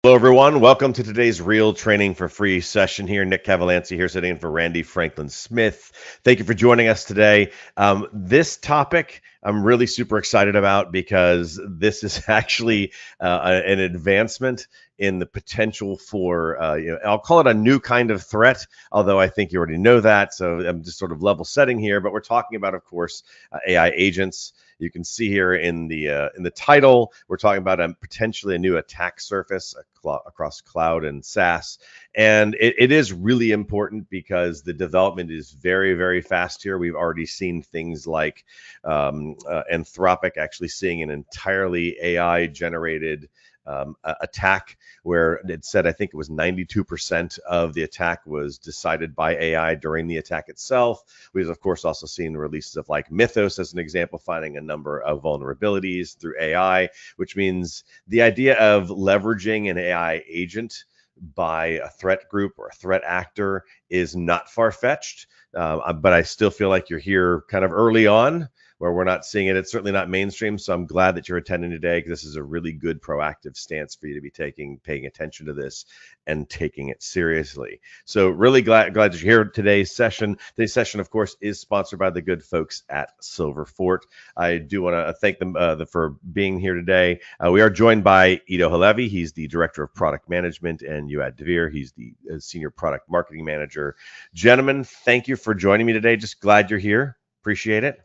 Hello, everyone. Welcome to today's Real Training for Free session here. Nick Cavalanci here sitting in for Randy Franklin Smith. Thank you for joining us today. This topic I'm really super excited about because this is actually an advancement in the potential for, I'll call it a new kind of threat, although I think you already know that. So I'm just sort of level setting here, but we're talking about, of course, AI agents. You can see here in the title, we're talking about potentially a new attack surface across cloud and SaaS. And it is really important because the development is very, very fast here. We've already seen things like Anthropic actually seeing an entirely AI generated attack where it said, I think it was 92% of the attack was decided by AI during the attack itself. We've, of course, also seen releases of like Mythos as an example, finding a number of vulnerabilities through AI, which means the idea of leveraging an AI agent by a threat group or a threat actor is not far-fetched, but I still feel like you're here kind of early on where we're not seeing it. It's certainly not mainstream. So I'm glad that you're attending today because this is a really good proactive stance for you to be taking, paying attention to this and taking it seriously. So really glad that you're here today's session. Today's session, of course, is sponsored by the good folks at Silver Fort. I do want to thank them for being here today. We are joined by Ido Halevi. He's the Director of Product Management, and Yoad Devere. He's the Senior Product Marketing Manager. Gentlemen, thank you for joining me today. Just glad you're here. Appreciate it.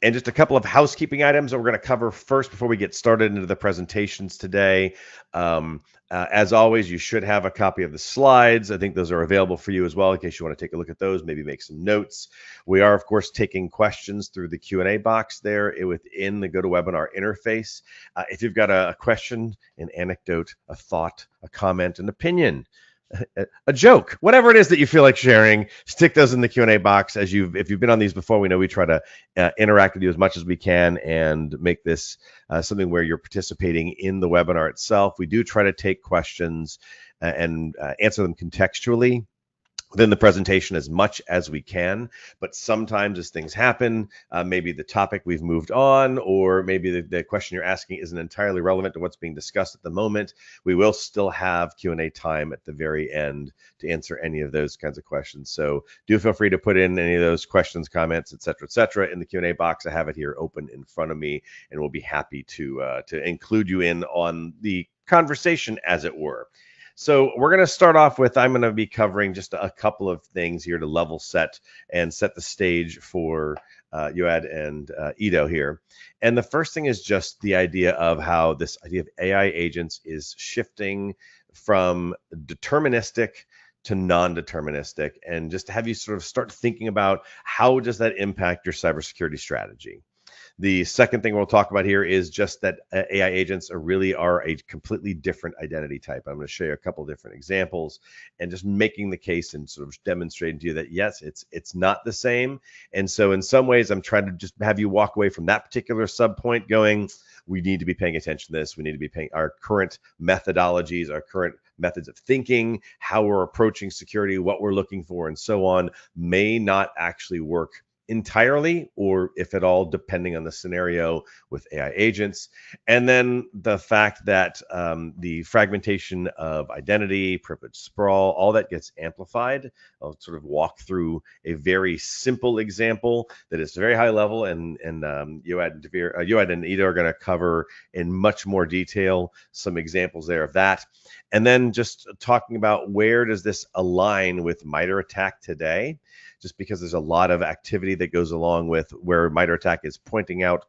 And just a couple of housekeeping items that we're going to cover first before we get started into the presentations today. As always, you should have a copy of the slides. I think those are available for you as well in case you want to take a look at those, maybe make some notes. We are, of course, taking questions through the Q&A box there within the GoToWebinar interface. If you've got a question, an anecdote, a thought, a comment, an opinion, a joke, whatever it is that you feel like sharing, stick those in the Q&A box. If you've been on these before, we know we try to interact with you as much as we can and make this something where you're participating in the webinar itself. We do try to take questions and answer them contextually within the presentation as much as we can, but sometimes as things happen, maybe the topic we've moved on, or maybe the question you're asking isn't entirely relevant to what's being discussed at the moment. We will still have Q&A time at the very end to answer any of those kinds of questions. So do feel free to put in any of those questions, comments, et cetera, in the Q&A box. I have it here open in front of me, and we'll be happy to include you in on the conversation, as it were. So we're going to start off with, I'm going to be covering just a couple of things here to level set and set the stage for Yoad and Ido here. And the first thing is just the idea of how this idea of AI agents is shifting from deterministic to non-deterministic, and just to have you sort of start thinking about how does that impact your cybersecurity strategy. The second thing we'll talk about here is just that AI agents really are a completely different identity type. I'm going to show you a couple of different examples and just making the case and sort of demonstrating to you that, yes, it's not the same. And so in some ways, I'm trying to just have you walk away from that particular sub point going, we need to be paying attention to this. We need to be paying our current methodologies, our current methods of thinking, how we're approaching security, what we're looking for, and so on may not actually work entirely, or if at all, depending on the scenario with AI agents. And then the fact that the fragmentation of identity, privilege sprawl, all that gets amplified. I'll sort of walk through a very simple example that is very high level, and Yoad and Ido are going to cover in much more detail some examples there of that. And then just talking about where does this align with MITRE ATT&CK today, just because there's a lot of activity that goes along with where MITRE ATT&CK is pointing out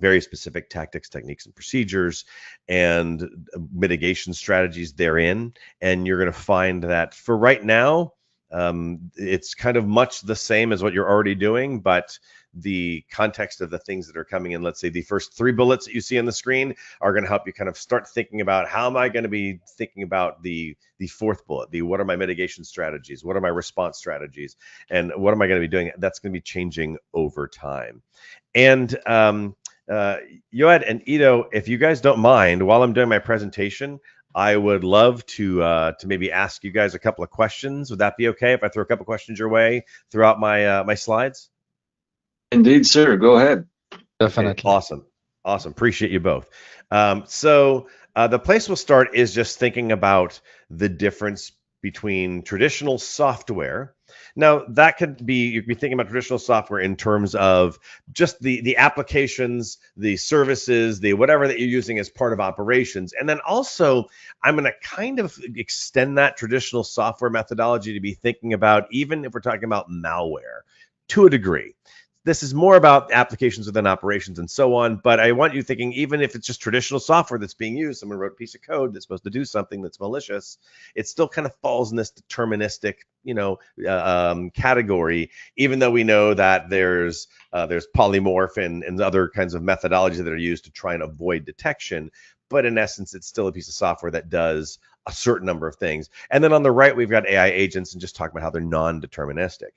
very specific tactics, techniques, and procedures and mitigation strategies therein. And you're going to find that for right now, it's kind of much the same as what you're already doing, but the context of the things that are coming in, let's say the first 3 bullets that you see on the screen are going to help you kind of start thinking about how am I going to be thinking about the 4th bullet, what are my mitigation strategies, what are my response strategies, and what am I going to be doing? That's going to be changing over time. And Yoad and Ido, if you guys don't mind, while I'm doing my presentation, I would love to maybe ask you guys a couple of questions. Would that be okay if I throw a couple of questions your way throughout my my slides? Indeed, sir. Go ahead. Definitely. Okay, awesome. Awesome. Appreciate you both. The place we'll start is just thinking about the difference between traditional software. Now, that could be, you could be thinking about traditional software in terms of just the applications, the services, the whatever that you're using as part of operations. And then also, I'm going to kind of extend that traditional software methodology to be thinking about, even if we're talking about malware to a degree. This is more about applications within operations and so on. But I want you thinking, even if it's just traditional software that's being used, someone wrote a piece of code that's supposed to do something that's malicious, it still kind of falls in this deterministic, category. Even though we know that there's polymorph and other kinds of methodologies that are used to try and avoid detection. But in essence, it's still a piece of software that does a certain number of things. And then on the right, we've got AI agents and just talk about how they're non-deterministic.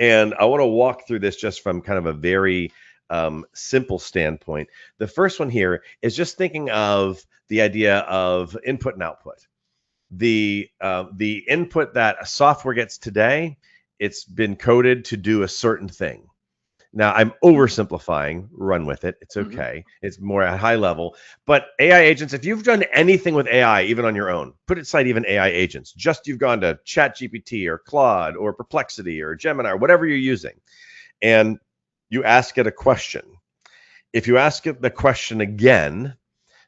And I want to walk through this just from kind of a very simple standpoint. The first one here is just thinking of the idea of input and output. The input that a software gets today, it's been coded to do a certain thing. Now, I'm oversimplifying, run with it. It's okay. It's more at a high level. But AI agents, if you've done anything with AI, even on your own, put aside even AI agents, just you've gone to ChatGPT or Claude or Perplexity or Gemini or whatever you're using, and you ask it a question. If you ask it the question again,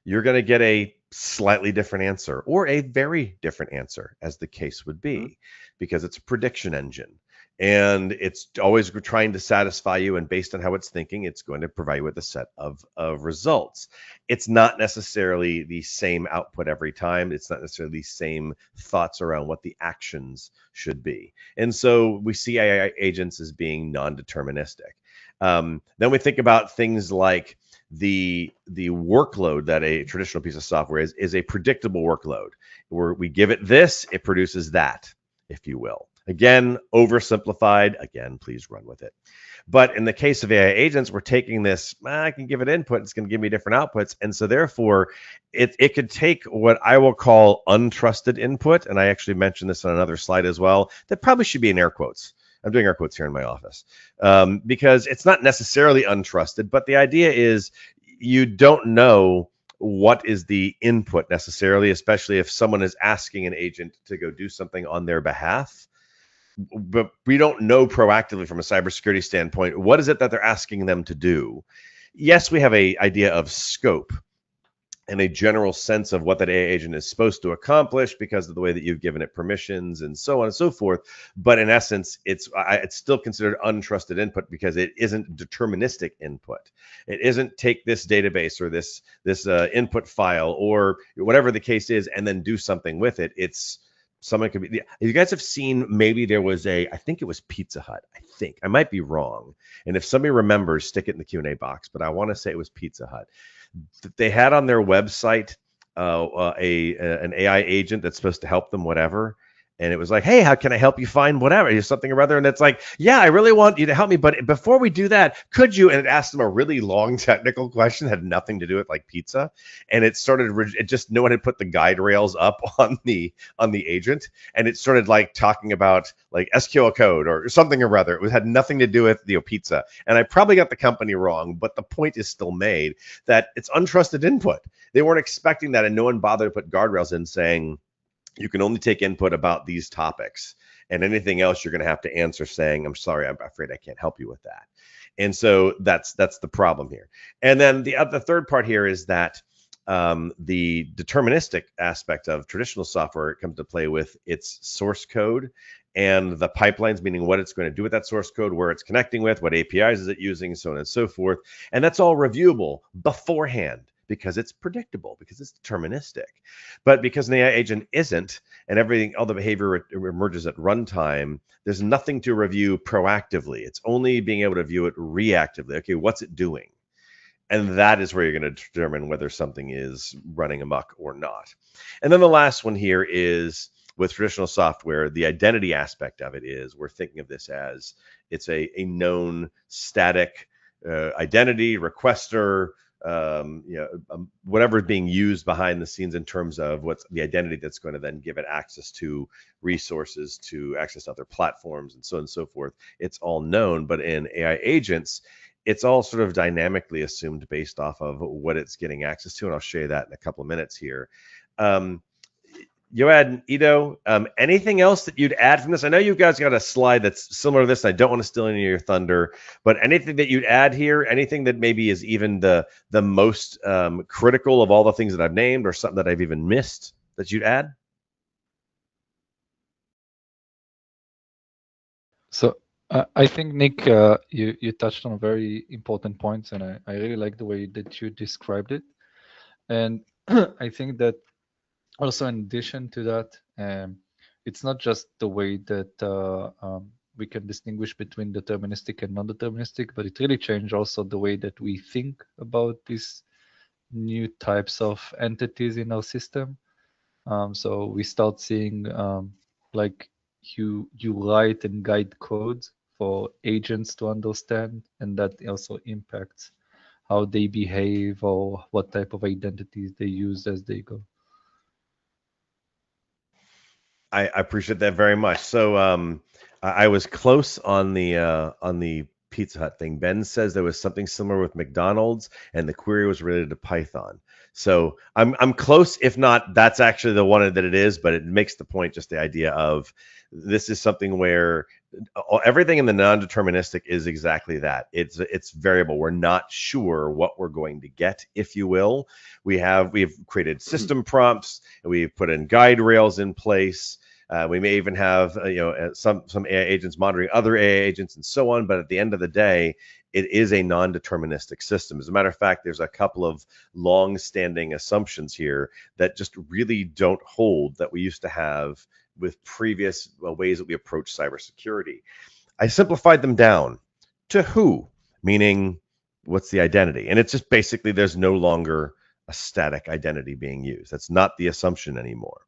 you're going to get a slightly different answer or a very different answer, as the case would be, because it's a prediction engine. And it's always trying to satisfy you. And based on how it's thinking, it's going to provide you with a set of results. It's not necessarily the same output every time. It's not necessarily the same thoughts around what the actions should be. And so we see AI agents as being non-deterministic. Then we think about things like the workload that a traditional piece of software is a predictable workload, where we give it this, it produces that, if you will. Again, oversimplified. Again, please run with it. But in the case of AI agents, we're taking this, I can give it input, it's going to give me different outputs. And so therefore, it could take what I will call untrusted input. And I actually mentioned this on another slide as well. That probably should be in air quotes. I'm doing air quotes here in my office because it's not necessarily untrusted. But the idea is you don't know what is the input necessarily, especially if someone is asking an agent to go do something on their behalf. But we don't know proactively from a cybersecurity standpoint, what is it that they're asking them to do? Yes, we have an idea of scope and a general sense of what that AI agent is supposed to accomplish because of the way that you've given it permissions and so on and so forth. But in essence, it's still considered untrusted input because it isn't deterministic input. It isn't take this database or this input file or whatever the case is and then do something with it. It's someone could be, you guys have seen, maybe there was I think it was Pizza Hut. I might be wrong. And if somebody remembers, stick it in the Q&A box, but I want to say it was Pizza Hut. They had on their website an AI agent that's supposed to help them, whatever. And it was like, hey, how can I help you find whatever? Something or other. And it's like, yeah, I really want you to help me. But before we do that, could you? And it asked them a really long technical question, had nothing to do with like pizza. And it just no one had put the guide rails up on the agent. And it started like talking about like SQL code or something or other. It had nothing to do with pizza. And I probably got the company wrong, but the point is still made that it's untrusted input. They weren't expecting that. And no one bothered to put guardrails in saying, you can only take input about these topics, and anything else you're going to have to answer saying, I'm sorry, I'm afraid I can't help you with that. And so that's the problem here. And then the third part here is that the deterministic aspect of traditional software comes to play with its source code and the pipelines, meaning what it's going to do with that source code, where it's connecting with, what APIs is it using, so on and so forth. And that's all reviewable beforehand, because it's predictable, because it's deterministic. But because an AI agent isn't, and everything, all the behavior emerges at runtime, there's nothing to review proactively. It's only being able to view it reactively. Okay, what's it doing? And that is where you're going to determine whether something is running amok or not. And then the last one here is, with traditional software, the identity aspect of it is, we're thinking of this as it's a known static identity, requester, whatever is being used behind the scenes in terms of what's the identity that's going to then give it access to resources, to access to other platforms, and so on and so forth. It's all known. But in AI agents, it's all sort of dynamically assumed based off of what it's getting access to, and I'll show you that in a couple of minutes here. Yoad and Ido, anything else that you'd add from this? I know you guys got a slide that's similar to this, and I don't want to steal any of your thunder, but anything that you'd add here, anything that maybe is even the most critical of all the things that I've named, or something that I've even missed that you'd add? So I think, Nick, you touched on very important points, and I really like the way that you described it. And I think that also, in addition to that, it's not just the way that we can distinguish between deterministic and non-deterministic, but it really changed also the way that we think about these new types of entities in our system. So we start seeing like you write and guide code for agents to understand, and that also impacts how they behave or what type of identities they use as they go. I appreciate that very much. So I was close on the Pizza Hut thing. Ben says there was something similar with McDonald's, and the query was related to Python. So I'm close, if not that's actually the one that it is, but it makes the point, just the idea of this is something where everything in the non-deterministic is exactly that. It's variable. We're not sure what we're going to get, if you will. We've created system prompts, and we've put in guide rails in place. We may even have some AI agents monitoring other AI agents and so on. But at the end of the day, it is a non-deterministic system. As a matter of fact, there's a couple of long-standing assumptions here that just really don't hold that we used to have with previous ways that we approach cybersecurity. I simplified them down to who, meaning what's the identity? And it's just basically there's no longer a static identity being used. That's not the assumption anymore.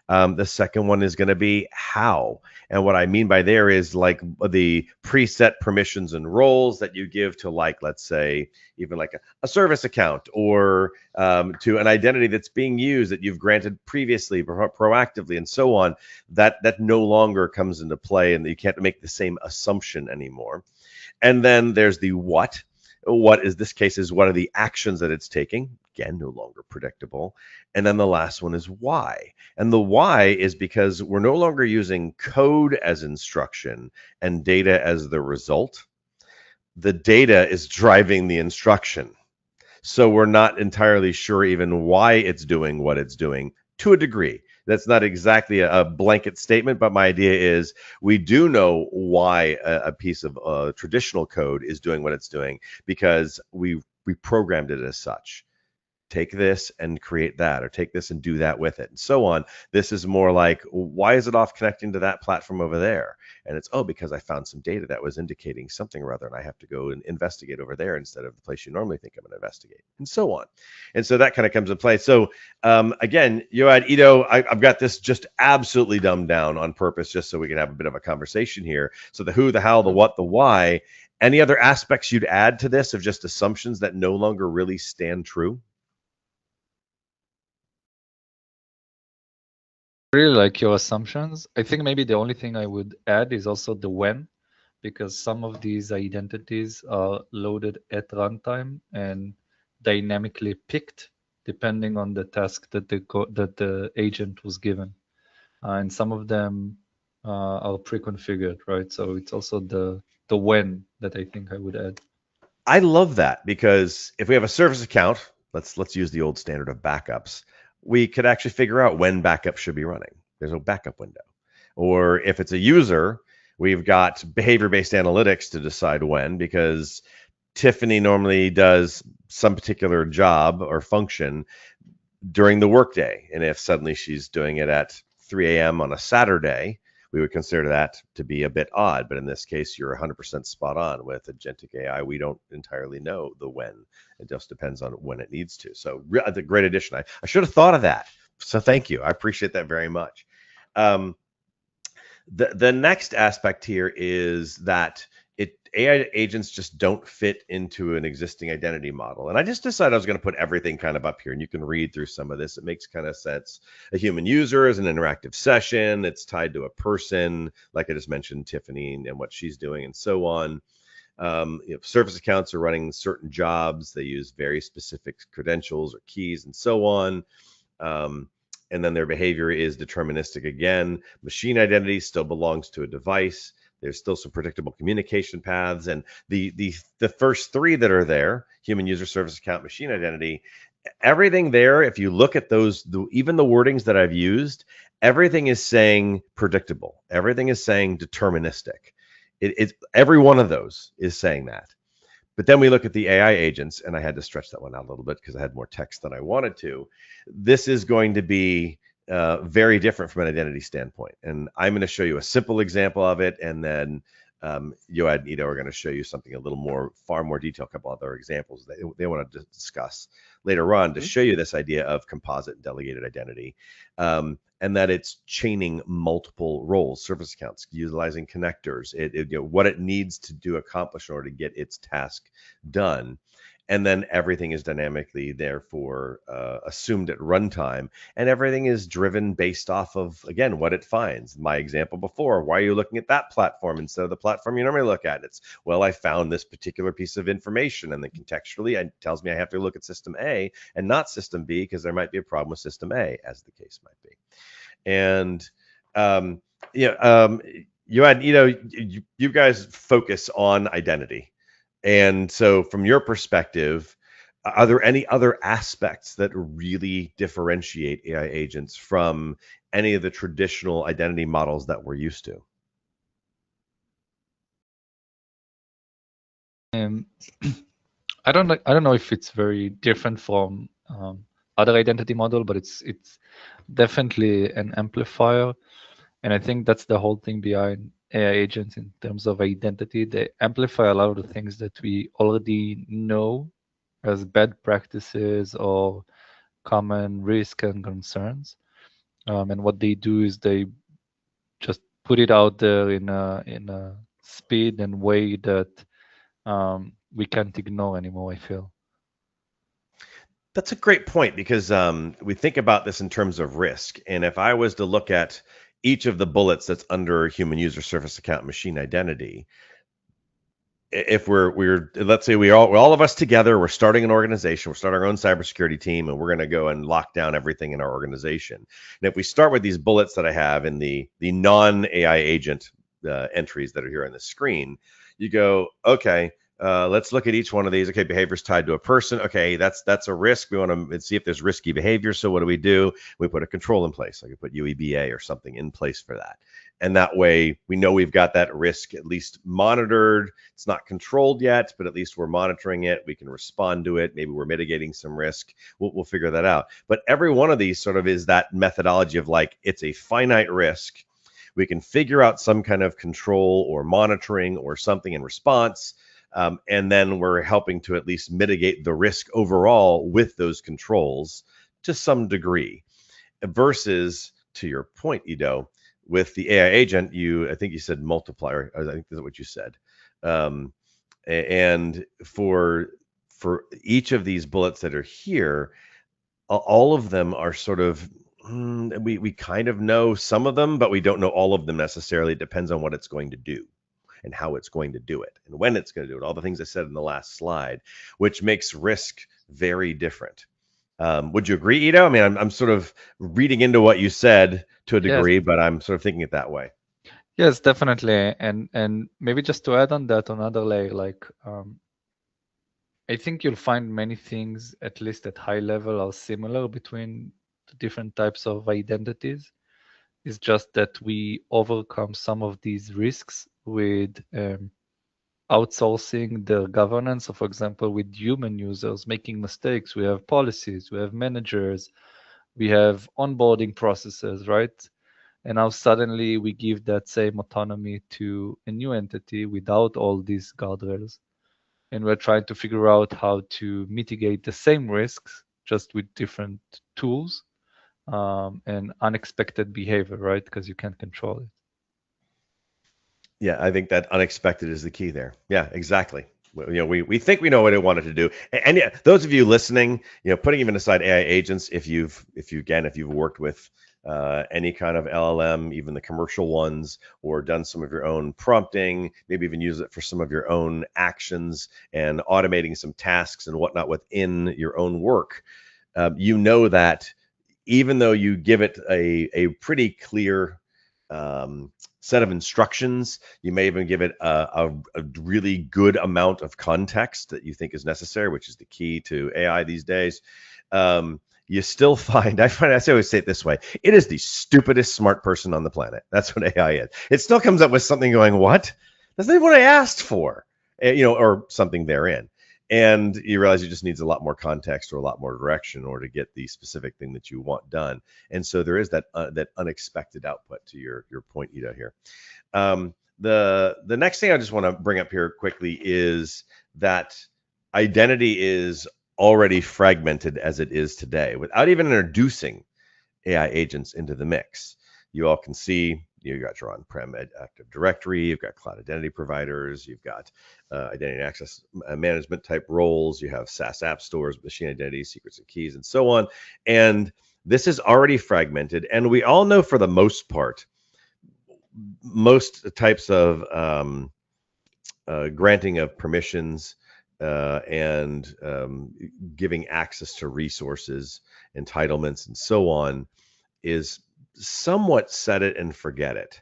The second one is going to be how. And what I mean by there is like the preset permissions and roles that you give to, like, let's say, even like a service account, or to an identity that's being used that you've granted previously proactively and so on, that no longer comes into play, and you can't make the same assumption anymore. And then there's the what. What is this case is what are the actions that it's taking? Again, no longer predictable. And then the last one is why. And the why is because we're no longer using code as instruction and data as the result. The data is driving the instruction. So we're not entirely sure even why it's doing what it's doing, to a degree. That's not exactly a blanket statement, but my idea is we do know why a piece of traditional code is doing what it's doing, because we programmed it as such. Take this and create that, or take this and do that with it, and so on. This is more like, why is it off connecting to that platform over there? And it's, oh, because I found some data that was indicating something or other, and I have to go and investigate over there instead of the place you normally think I'm going to investigate, and so on. And so that kind of comes into play. So again, Yoad, Ido, I've got this just absolutely dumbed down on purpose, just so we can have a bit of a conversation here. So the who, the how, the what, the why. Any other aspects you'd add to this of just assumptions that no longer really stand true? Really like your assumptions. I think maybe the only thing I would add is also the when, because some of these identities are loaded at runtime and dynamically picked depending on the task that the agent was given, and some of them are pre-configured, right? So it's also the when that I think I would add. I love that, because if we have a service account, let's use the old standard of backups. We could actually figure out when backup should be running. There's a backup window. Or if it's a user, we've got behavior-based analytics to decide when, because Tiffany normally does some particular job or function during the workday. And if suddenly she's doing it at 3 a.m. on a Saturday, we would consider that to be a bit odd. But in this case, you're 100% spot on with Agentic AI. We don't entirely know the when. It just depends on when it needs to. So the great addition. I should have thought of that. So thank you. I appreciate that very much. The next aspect here is that AI agents just don't fit into an existing identity model. And I just decided I was going to put everything kind of up here, and you can read through some of this. It makes kind of sense. A human user is an interactive session. It's tied to a person, like I just mentioned, Tiffany, and what she's doing, and so on. Service accounts are running certain jobs. They use very specific credentials or keys and so on. Um, and then their behavior is deterministic again. Machine identity still belongs to a device. There's still some predictable communication paths, and the first three that are there: human user, service account, machine identity. Everything there, if you look at those, even the wordings that I've used, everything is saying predictable. Everything is saying deterministic. It's every one of those is saying that. But then we look at the AI agents, and I had to stretch that one out a little bit because I had more text than I wanted to. This is going to be very different from an identity standpoint. And I'm going to show you a simple example of it. And then Yoad and Ito are going to show you something a little more, far more detail, a couple other examples they want to discuss later on to show you this idea of composite and delegated identity. And that it's chaining multiple roles, service accounts, utilizing connectors, what it needs to do accomplish in order to get its task done. And then everything is dynamically therefore assumed at runtime, and everything is driven based off of, again, what it finds. My example before: why are you looking at that platform instead of the platform you normally look at? It's, well, I found this particular piece of information, and then contextually it tells me I have to look at system A and not system B because there might be a problem with system A, as the case might be. And um, yeah, you had, you guys focus on identity. And so from your perspective, are there any other aspects that really differentiate AI agents from any of the traditional identity models that we're used to? I don't know if it's very different from other identity model, but it's definitely an amplifier. And I think that's the whole thing behind AI agents in terms of identity. They amplify a lot of the things that we already know as bad practices or common risk and concerns. And what they do is they just put it out there in a speed and way that we can't ignore anymore, I feel. That's a great point because we think about this in terms of risk. And if I was to look at each of the bullets that's under human user, service account, machine identity, if we're let's say we're all of us together, we're starting an organization, we're starting our own cybersecurity team, and we're going to go and lock down everything in our organization. And if we start with these bullets that I have in the non AI agent entries that are here on the screen, you go, okay, let's look at each one of these. Okay, behaviors tied to a person. Okay, that's a risk. We want to see if there's risky behavior. So what do? We put a control in place. Like we put UEBA or something in place for that. And that way we know we've got that risk at least monitored. It's not controlled yet, but at least we're monitoring it. We can respond to it. Maybe we're mitigating some risk. We'll figure that out. But every one of these sort of is that methodology of like, it's a finite risk. We can figure out some kind of control or monitoring or something in response. And then we're helping to at least mitigate the risk overall with those controls to some degree. Versus, to your point, Ido, with the AI agent, I think you said multiplier. I think that's what you said. And for each of these bullets that are here, all of them are sort of we kind of know some of them, but we don't know all of them necessarily. It depends on what it's going to do and how it's going to do it and when it's going to do it. All the things I said in the last slide, which makes risk very different. Would you agree, Ito? I mean, I'm sort of reading into what you said to a Yes, degree, but I'm sort of thinking it that way. yes, definitely. And maybe just to add on that, another layer, like I think you'll find many things, at least at high level, are similar between the different types of identities. It's just that we overcome some of these risks with outsourcing their governance. So, for example, with human users making mistakes, we have policies, we have managers, we have onboarding processes, right? And now suddenly we give that same autonomy to a new entity without all these guardrails. And we're trying to figure out how to mitigate the same risks just with different tools and unexpected behavior, right? Because you can't control it. Yeah, I think that unexpected is the key there. Yeah, exactly. We think we know what it wanted to do. And yeah, those of you listening, putting even aside AI agents, if you've worked with any kind of LLM, even the commercial ones, or done some of your own prompting, maybe even use it for some of your own actions and automating some tasks and whatnot within your own work, you know that even though you give it a pretty clear set of instructions, you may even give it a really good amount of context that you think is necessary, which is the key to AI these days. You still find, I always say it this way: it is the stupidest smart person on the planet. That's what AI is. It still comes up with something going, what? That's not what I asked for, or something therein. And you realize it just needs a lot more context or a lot more direction in order to get the specific thing that you want done. And so there is that unexpected output to your point, Ito, here. The next thing I just want to bring up here quickly is that identity is already fragmented as it is today without even introducing AI agents into the mix. You all can see you got your on-prem Active Directory, you've got cloud identity providers, you've got identity and access management type roles, you have SaaS app stores, machine identity, secrets and keys, and so on. And this is already fragmented. And we all know, for the most part, most types of granting of permissions and giving access to resources, entitlements, and so on is somewhat set it and forget it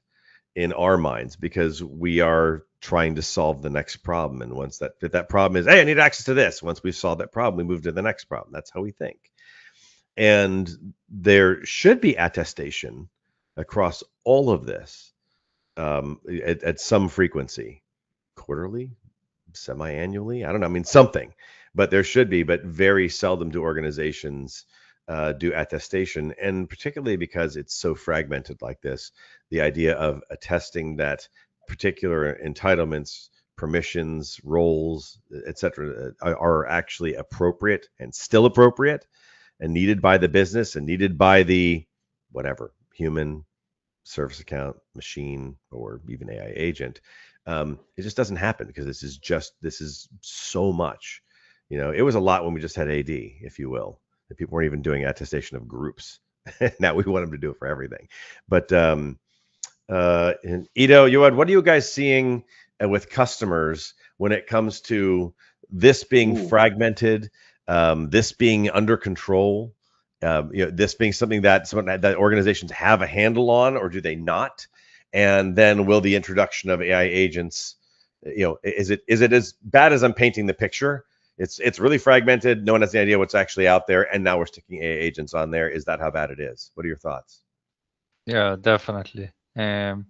in our minds, because we are trying to solve the next problem. And once that problem is, hey, I need access to this. Once we've solved that problem, we move to the next problem. That's how we think. And there should be attestation across all of this at some frequency, quarterly, semi-annually. I don't know. I mean, something, but there should be. But very seldom do organizations do attestation, and particularly because it's so fragmented like this, the idea of attesting that particular entitlements, permissions, roles, etc., are actually appropriate and still appropriate and needed by the business and needed by the whatever human service account, machine, or even AI agent. It just doesn't happen because this is so much. It was a lot when we just had AD, if you will. That people weren't even doing attestation of groups. Now we want them to do it for everything. But and Ito, Yoad, what are you guys seeing with customers when it comes to this being fragmented, this being under control? This being something that organizations have a handle on, or do they not? And then will the introduction of AI agents, is it as bad as I'm painting the picture? It's really fragmented. No one has any idea what's actually out there, and now we're sticking AI agents on there. Is that how bad it is? What are your thoughts? Yeah, definitely. And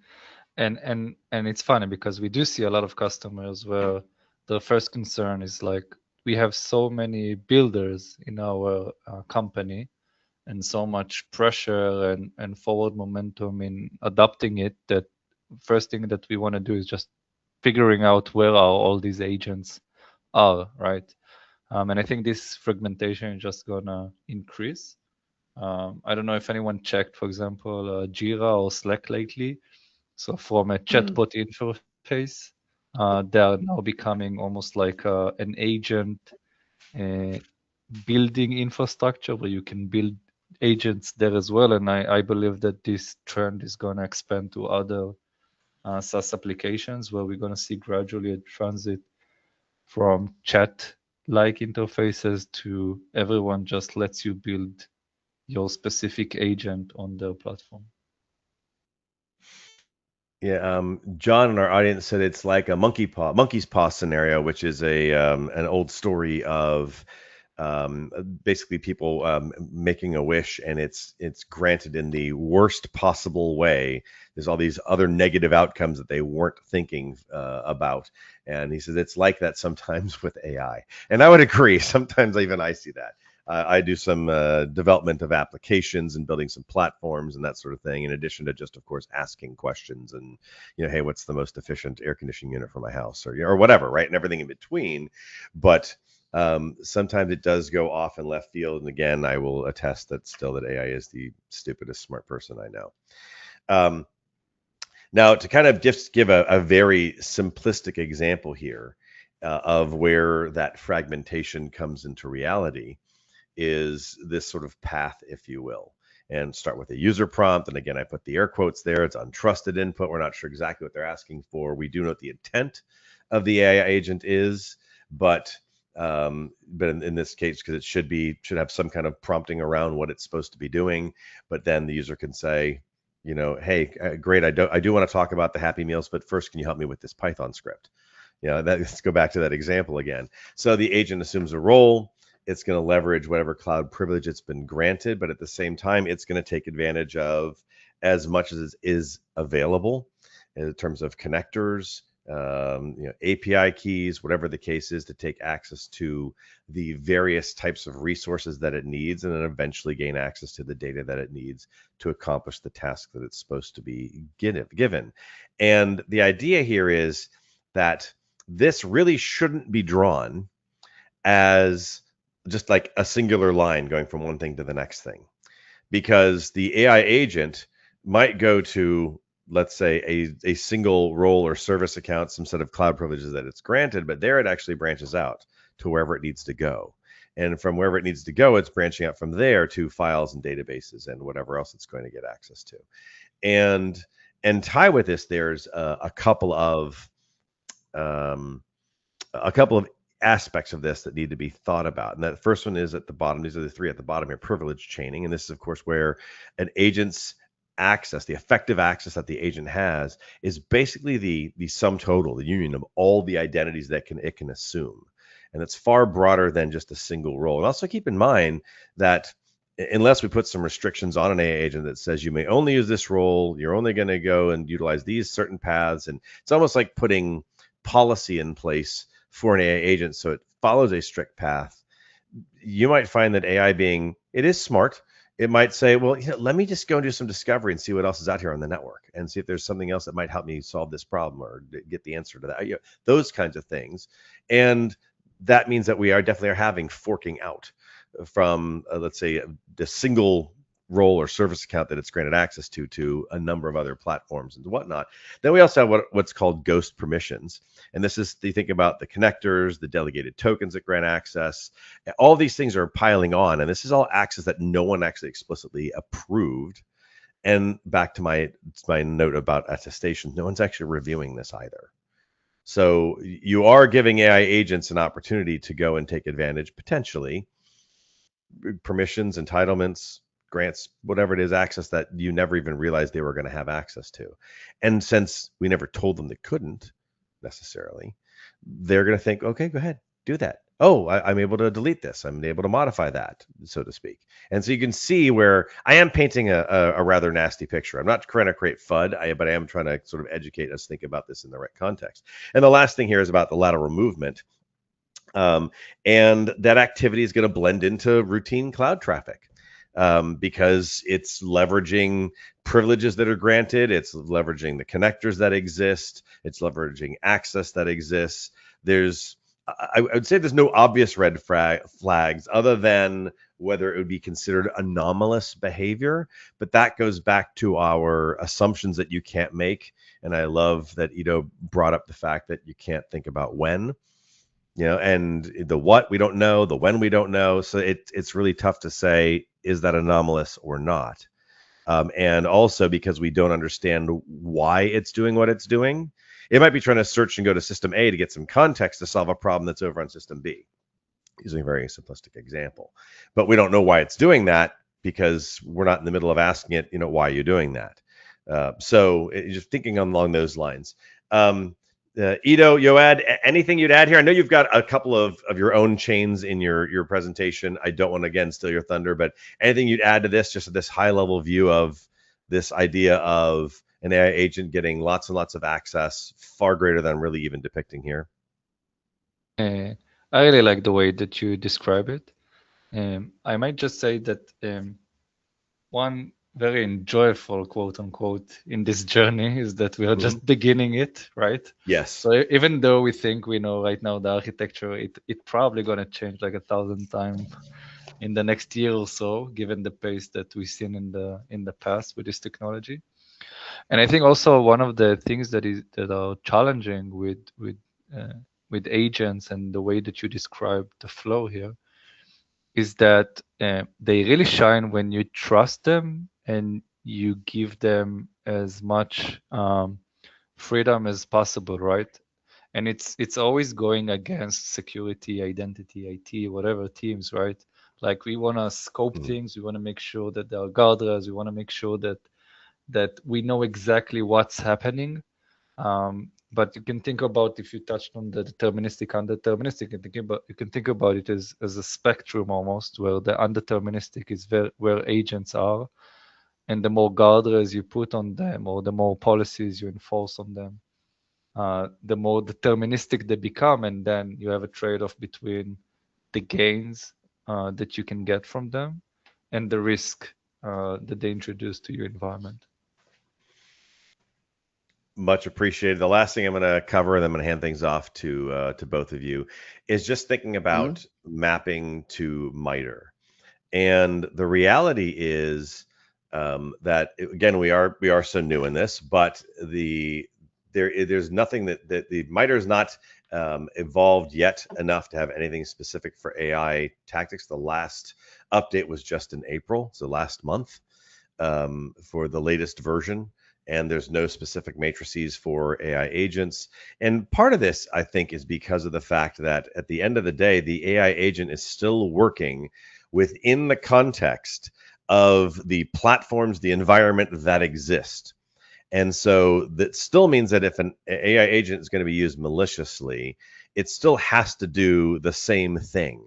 it's funny because we do see a lot of customers where the first concern is like, we have so many builders in our company and so much pressure and forward momentum in adopting it, that first thing that we want to do is just figuring out where are all these agents are, right? And I think this fragmentation is just gonna increase. I don't know if anyone checked, for example, Jira or Slack lately. So from a chatbot interface, they are now becoming almost like an agent uh, building infrastructure where you can build agents there as well. And I believe that this trend is going to expand to other SaaS applications, where we're going to see gradually a transit from chat-like interfaces to everyone just lets you build your specific agent on their platform. Yeah, John in our audience said it's like a monkey's paw scenario, which is an old story of basically people making a wish, and it's granted in the worst possible way. There's all these other negative outcomes that they weren't thinking about, and he says it's like that sometimes with AI, and I would agree. Sometimes even I see that. I do some development of applications and building some platforms and that sort of thing, in addition to just, of course, asking questions and, hey, what's the most efficient air conditioning unit for my house, or whatever, right? And everything in between. But sometimes it does go off in left field. And again, I will attest that AI is the stupidest smart person I know. Now, to kind of just give a very simplistic example here, of where that fragmentation comes into reality is this sort of path, if you will. And start with a user prompt. And again, I put the air quotes there. It's untrusted input. We're not sure exactly what they're asking for. We do know what the intent of the AI agent is, but in this case, because it should have some kind of prompting around what it's supposed to be doing. But then the user can say, hey, great, I do want to talk about the Happy Meals, but first, can you help me with this Python script? Let's go back to that example again. So the agent assumes a role. It's going to leverage whatever cloud privilege it's been granted, but at the same time, it's going to take advantage of as much as is available in terms of connectors, API keys, whatever the case is, to take access to the various types of resources that it needs, and then eventually gain access to the data that it needs to accomplish the task that it's supposed to be given. And the idea here is that this really shouldn't be drawn as just like a singular line going from one thing to the next thing, because the AI agent might go to, let's say, a single role or service account, some set of cloud privileges that it's granted, but there it actually branches out to wherever it needs to go. And from wherever it needs to go, it's branching out from there to files and databases and whatever else it's going to get access to. And tie with this, there's a couple of aspects of this that need to be thought about. And that first one is at the bottom. These are the three at the bottom here: privilege chaining. And this is, of course, where an agent's access, the effective access that the agent has, is basically the sum total, the union of all the identities that it can assume. And it's far broader than just a single role. And also keep in mind that unless we put some restrictions on an AI agent that says you may only use this role, you're only going to go and utilize these certain paths. And it's almost like putting policy in place for an AI agent so it follows a strict path. You might find that AI it is smart. It might say, well, let me just go and do some discovery and see what else is out here on the network and see if there's something else that might help me solve this problem or get the answer to that. Those kinds of things. And that means that we definitely are having forking out from, let's say, the single role or service account that it's granted access to a number of other platforms and whatnot. Then we also have what's called ghost permissions. And this is, you think about the connectors, the delegated tokens that grant access. All these things are piling on. And this is all access that no one actually explicitly approved. And back to my note about attestation, no one's actually reviewing this either. So you are giving AI agents an opportunity to go and take advantage, potentially, permissions, entitlements, grants, whatever it is, access that you never even realized they were going to have access to. And since we never told them they couldn't necessarily, they're going to think, okay, go ahead, do that. Oh, I'm able to delete this. I'm able to modify that, so to speak. And so you can see where I am painting a rather nasty picture. I'm not trying to create FUD, but I am trying to sort of educate us, think about this in the right context. And the last thing here is about the lateral movement. And that activity is going to blend into routine cloud traffic because it's leveraging privileges that are granted. It's leveraging the connectors that exist. It's leveraging access that exists. I would say there's no obvious red flags other than whether it would be considered anomalous behavior. But that goes back to our assumptions that you can't make. And I love that Ido brought up the fact that you can't think about when. And the what we don't know, the when we don't know. So it's really tough to say, is that anomalous or not? And also because we don't understand why it's doing what it's doing. It might be trying to search and go to system A to get some context to solve a problem that's over on system B, using a very simplistic example. But we don't know why it's doing that because we're not in the middle of asking it, why are you doing that? So just thinking along those lines. Ido, Yoad, anything you'd add here? I know you've got a couple of your own chains in your presentation. I don't want to, again, steal your thunder, but anything you'd add to this, just this high-level view of this idea of an AI agent getting lots and lots of access, far greater than really even depicting here? I really like the way that you describe it. I might just say that one very enjoyable quote unquote in this journey is that we are just beginning it, right? Yes. So even though we think we know right now the architecture, it probably gonna change like 1,000 times in the next year or so, given the pace that we've seen in the past with this technology. And I think also one of the things that are challenging with with agents and the way that you describe the flow here is that they really shine when you trust them and you give them as much freedom as possible, right? And it's always going against security, identity, IT, whatever teams, right? Like we want to scope Mhm. things, we want to make sure that there are guardrails, we want to make sure that we know exactly what's happening. But you can think about, if you touched on the deterministic, undeterministic, you can think about it as a spectrum almost, where the undeterministic is where agents are, and the more guardrails you put on them or the more policies you enforce on them, the more deterministic they become, and then you have a trade-off between the gains that you can get from them and the risk that they introduce to your environment. Much appreciated. The last thing I'm going to cover, and I'm going to hand things off to both of you, is just thinking Mhm. about mapping to MITRE. And the reality is that again, we are so new in this, but there's nothing that the MITRE is not evolved yet enough to have anything specific for AI tactics. The last update was just in April, so last month, for the latest version. And there's no specific matrices for AI agents. And part of this, I think, is because of the fact that at the end of the day, the AI agent is still working within the context of the platforms, the environment that exist. And so that still means that if an AI agent is going to be used maliciously, it still has to do the same thing.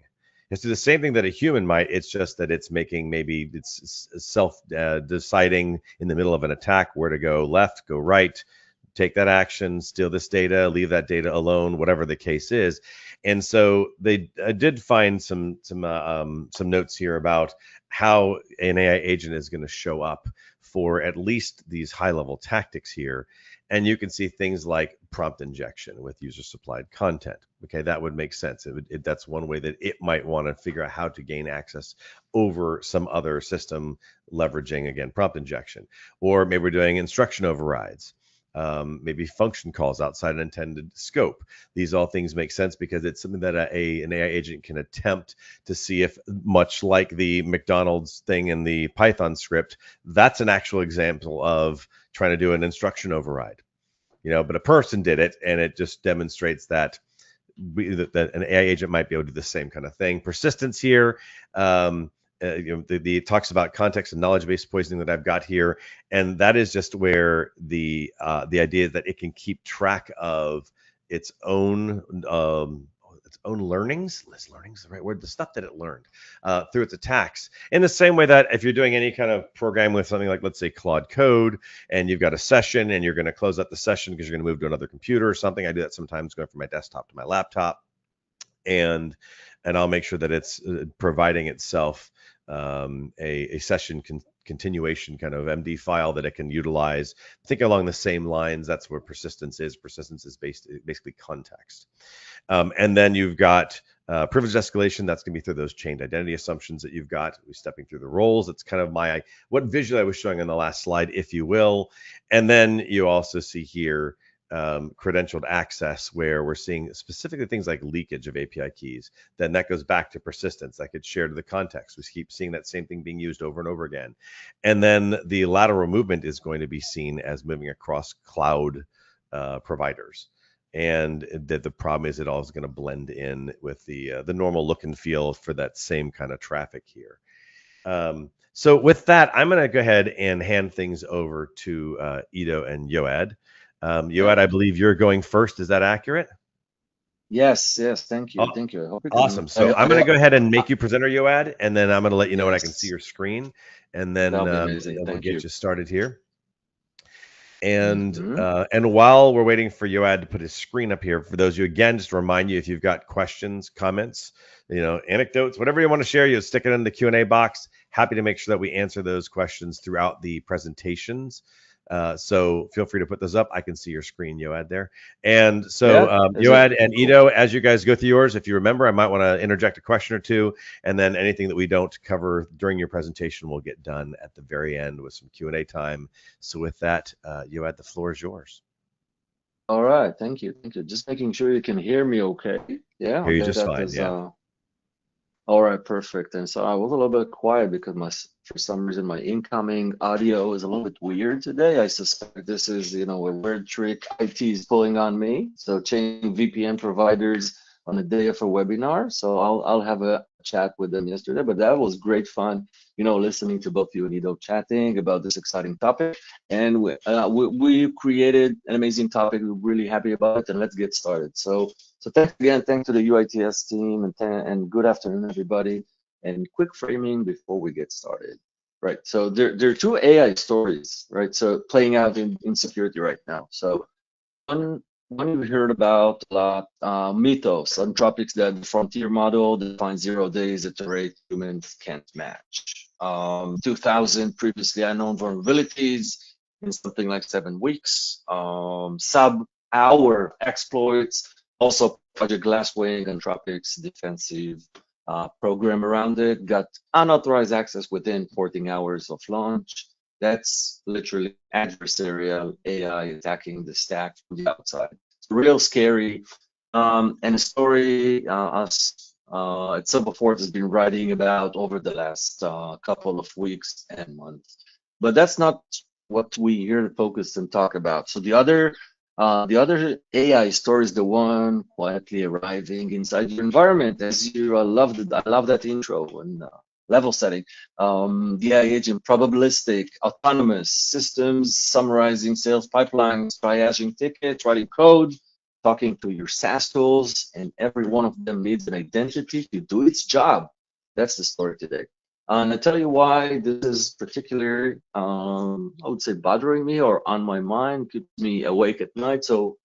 It's the same thing that a human might. It's just that it's making, maybe it's self deciding in the middle of an attack where to go left, go right, take that action, steal this data, leave that data alone, whatever the case is. And so they did find some notes here about how an AI agent is going to show up for at least these high level tactics here. And you can see things like prompt injection with user supplied content. Okay, that would make sense. That's one way that it might want to figure out how to gain access over some other system, leveraging, again, prompt injection. Or maybe we're doing instruction overrides. Maybe function calls outside an intended scope. These all things make sense because it's something that an AI agent can attempt to see if, much like the McDonald's thing in the Python script, that's an actual example of trying to do an instruction override. But a person did it, and it just demonstrates that that an AI agent might be able to do the same kind of thing. Persistence here, it talks about context and knowledge base poisoning that I've got here, and that is just where the idea that it can keep track of its own learnings. Learnings is the right word. The stuff that it learned through its attacks. In the same way that if you're doing any kind of program with something like, let's say, Claude Code, and you've got a session and you're going to close out the session because you're going to move to another computer or something. I do that sometimes, going from my desktop to my laptop, and I'll make sure that it's providing itself a session continuation kind of MD file that it can utilize. Think along the same lines. That's where persistence is. Persistence is basically context. And then you've got privilege escalation. That's going to be through those chained identity assumptions that you've got. We're stepping through the roles. It's kind of what visual I was showing on the last slide, if you will. And then you also see here credentialed access, where we're seeing specifically things like leakage of API keys. Then that goes back to persistence. That gets shared to the context. We keep seeing that same thing being used over and over again. And then the lateral movement is going to be seen as moving across cloud providers. And the problem is it all is going to blend in with the normal look and feel for that same kind of traffic here. So with that, I'm going to go ahead and hand things over to Ido and Yoad. Yeah. Yoad, I believe you're going first. Is that accurate? Yes, yes. Thank you. Aw- Thank you. I hope you can. Awesome. So I'm going to go ahead and make you presenter, Yoad, and then I'm going to let you know when I can see Yes, your screen, and then that'll be amazing. we'll Thank get you. you started here. And Hmm. while we're waiting for Yoad to put his screen up here, for those of you, again, just to remind you, if you've got questions, comments, anecdotes, whatever you want to share, you stick it in the Q&A box. Happy to make sure that we answer those questions throughout the presentations. So feel free to put those up. I can see your screen, Yoad, there. And so Yeah, is it Yoad and cool? Ido, as you guys go through yours, if you remember, I might want to interject a question or two, and then anything that we don't cover during your presentation will get done at the very end with some Q&A time. So with that, Yoad, the floor is yours. All right, thank you, thank you. Just making sure you can hear me okay. Yeah, Hear you okay, just that fine. is Yeah. all right, perfect. And so I was a little bit quiet because for some reason my incoming audio is a little bit weird today. I suspect this is, a weird trick IT is pulling on me. So changing VPN providers on the day of a webinar. So I'll have a chat with them yesterday, but that was great fun, listening to both you and Ido chatting about this exciting topic. And we created an amazing topic. We're really happy about it, and let's get started. So thanks again, thanks to the UITS team, and good afternoon, everybody. And quick framing before we get started. Right, so there are two AI stories, right? So playing out in security right now. So one we heard about a lot, Mythos, Anthropic's that the frontier model defines 0 days at a rate humans can't match. 2000 previously unknown vulnerabilities in something like 7 weeks. Sub-hour exploits, also Project Glasswing, Anthropic's defensive program around it, got unauthorized access within 14 hours of launch. That's literally adversarial AI attacking the stack from the outside. It's real scary. And a story us at Silverfort has been writing about over the last couple of weeks and months. But that's not what we here to focus and talk about. So the other AI story is the one quietly arriving inside your environment. As you I love that intro and level setting. The AI agent, probabilistic, autonomous systems, summarizing sales pipelines, triaging tickets, writing code, talking to your SaaS tools, and every one of them needs an identity to do its job. That's the story today. And I tell you why this is particularly, I would say, bothering me or on my mind, keeps me awake at night. So,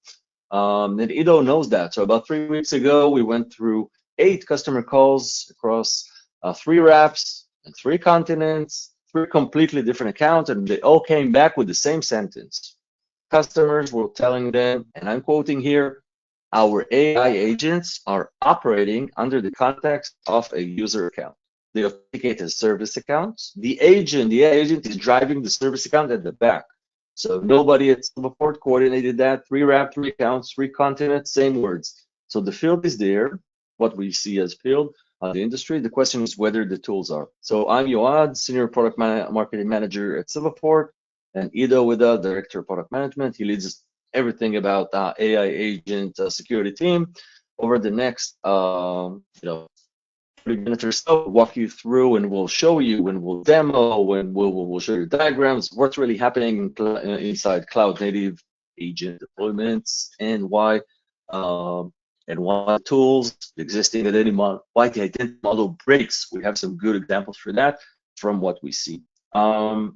and Ido knows that. So about 3 weeks ago, we went through 8 customer calls across 3 reps and 3 continents, 3 completely different accounts, and they all came back with the same sentence. Customers were telling them, and I'm quoting here, our AI agents are operating under the context of a user account. They authenticate as service accounts. The AI agent is driving the service account at the back. So nobody at Silverport coordinated that. 3 rep, 3 accounts, 3 continents, same words. So the field is there, what we see as field, the industry. The question is whether the tools are. So I'm Yoad, Senior Product Marketing Manager at Silverport, and Ido with the Director of Product Management. He leads everything about AI agent security team. Over the next 30 minutes or so, walk you through and we'll show you and we'll demo and we'll show you diagrams, what's really happening inside cloud native agent deployments and why tools existing identity model, why the identity model breaks. We have some good examples for that from what we see. And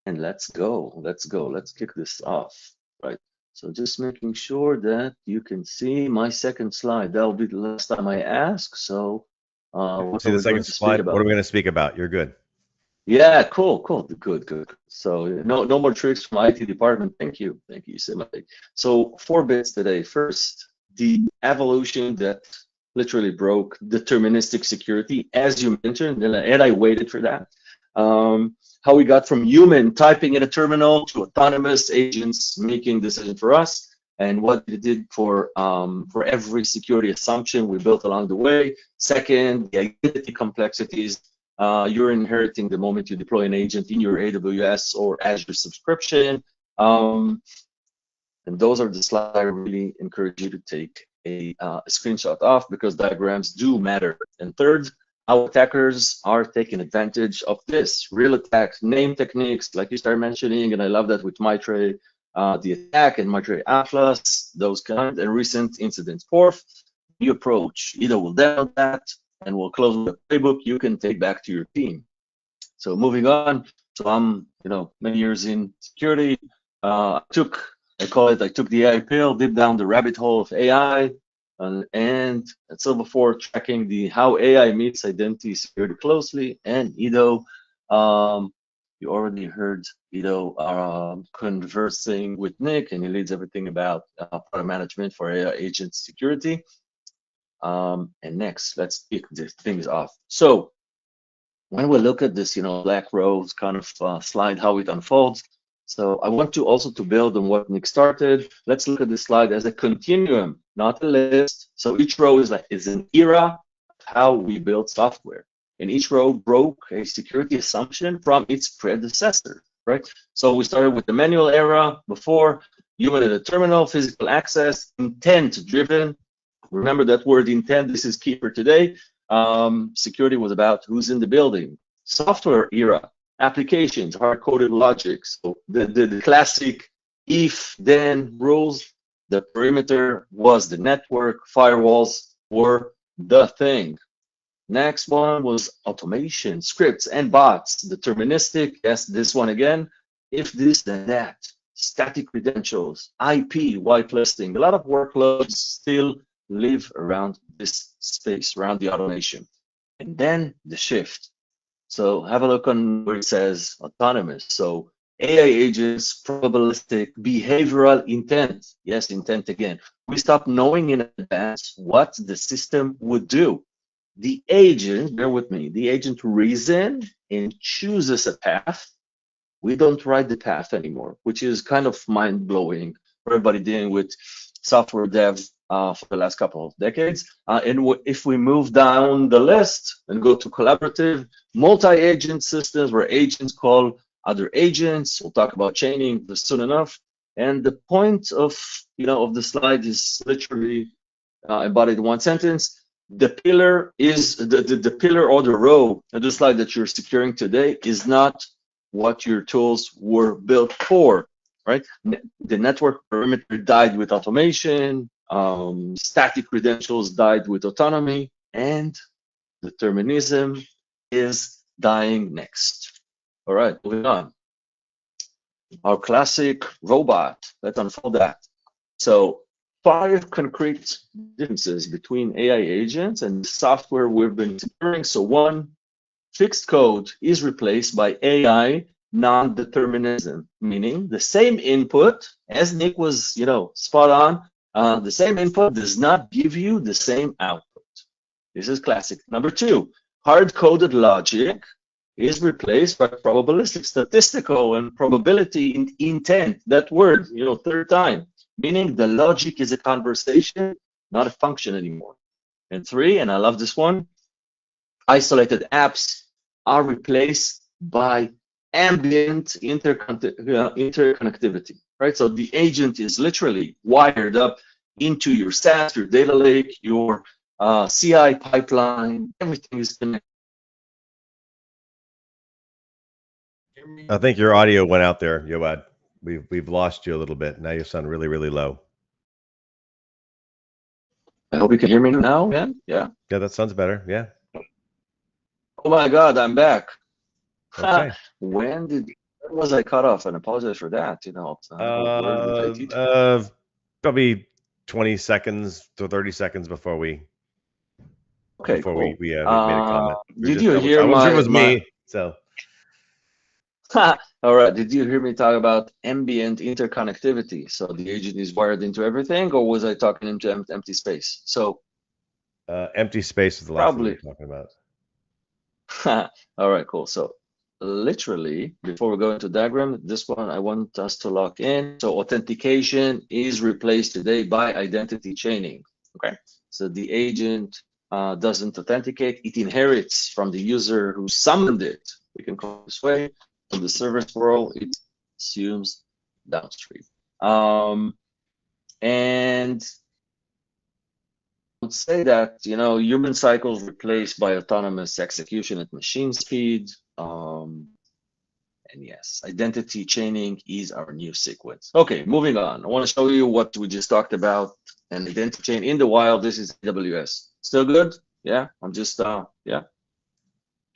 let's go. Let's kick this off, right? So just making sure that you can see my second slide. That'll be the last time I ask. So what See are the we going second to speak slide? What are about? we going to speak about? You're good. Yeah, cool. Good. So no more tricks from IT department. Thank you, Simon. So 4 bits today. First, the evolution that literally broke deterministic security, as you mentioned, and I waited for that. How we got from human typing in a terminal to autonomous agents making decisions for us, and what it did for every security assumption we built along the way. Second, the identity complexities you're inheriting the moment you deploy an agent in your AWS or Azure subscription. And those are the slides I really encourage you to take a screenshot of, because diagrams do matter. And third, our attackers are taking advantage of this. Real attacks, name techniques, like you started mentioning, and I love that with Mitre, the attack and Mitre Atlas, those kind, and recent incidents. Fourth, new approach. Either we'll demo that and we'll close with a playbook you can take back to your team. So moving on, so I'm, many years in security. I took the AI pill, deep down the rabbit hole of AI, and at Silverfort tracking how AI meets identity security closely. And Ido, you already heard Ido conversing with Nick, and he leads everything about product management for AI agent security. And next, let's kick these things off. So when we look at this, black rose kind of slide, how it unfolds. So I want to also to build on what Nick started. Let's look at this slide as a continuum, not a list. So each row is an era of how we build software. And each row broke a security assumption from its predecessor, right? So we started with the manual era before, human at the terminal, physical access, intent driven. Remember that word intent, this is key for today. Security was about who's in the building. Software era, applications, hard-coded logic. So the classic if-then rules. The perimeter was the network, firewalls were the thing. Next one was automation, scripts and bots, deterministic. Yes, this one again. If this, then that. Static credentials, IP, whitelisting. A lot of workloads still live around this space, around the automation. And then the shift. So have a look on where it says autonomous. So AI agents, probabilistic, behavioral intent. Yes, intent again. We stop knowing in advance what the system would do. The agent, bear with me, the agent reasons and chooses a path. We don't write the path anymore, which is kind of mind-blowing for everybody dealing with software dev for the last couple of decades. And if we move down the list and go to collaborative, multi-agent systems where agents call other agents, we'll talk about chaining soon enough. And the point of the slide is literally embodied in one sentence. The pillar is the pillar or the row of the slide that you're securing today is not what your tools were built for, right? The network perimeter died with automation, static credentials died with autonomy, and determinism is dying next. All right, moving on. Our classic robot, let's unfold that. So 5 concrete differences between AI agents and the software we've been securing. So 1, fixed code is replaced by AI non-determinism, meaning the same input, as Nick was, spot on, the same input does not give you the same output. This is classic. Number 2, hard-coded logic is replaced by probabilistic, statistical, and probability in intent. That word, third time, meaning the logic is a conversation, not a function anymore. And 3, and I love this one, isolated apps are replaced by ambient interconnectivity, right? So the agent is literally wired up into your SaaS, your data lake, your CI pipeline, everything is connected. I think your audio went out there, Yoad. We've lost you a little bit. Now you sound really, really low. I hope you can hear me now, man. Yeah. Yeah, that sounds better. Yeah. Oh my God, I'm back. Okay. When was I cut off? And apologize for that. Probably 20 seconds to 30 seconds before we cool. we made a comment. Did you hear I wasn't sure it was me. So. All right. Did you hear me talk about ambient interconnectivity? So the agent is wired into everything, or was I talking into empty space? So empty space is the last thing we were talking about. All right, cool. So literally, before we go into diagram, this one I want us to lock in. So authentication is replaced today by identity chaining. Okay. So the agent doesn't authenticate; it inherits from the user who summoned it. We can call it this way. From the service world, it assumes downstream. And I would say that, human cycles replaced by autonomous execution at machine speed. And yes, identity chaining is our new sequence. Okay, moving on. I want to show you what we just talked about. An identity chain in the wild. This is AWS. Still good? Yeah, I'm just, yeah.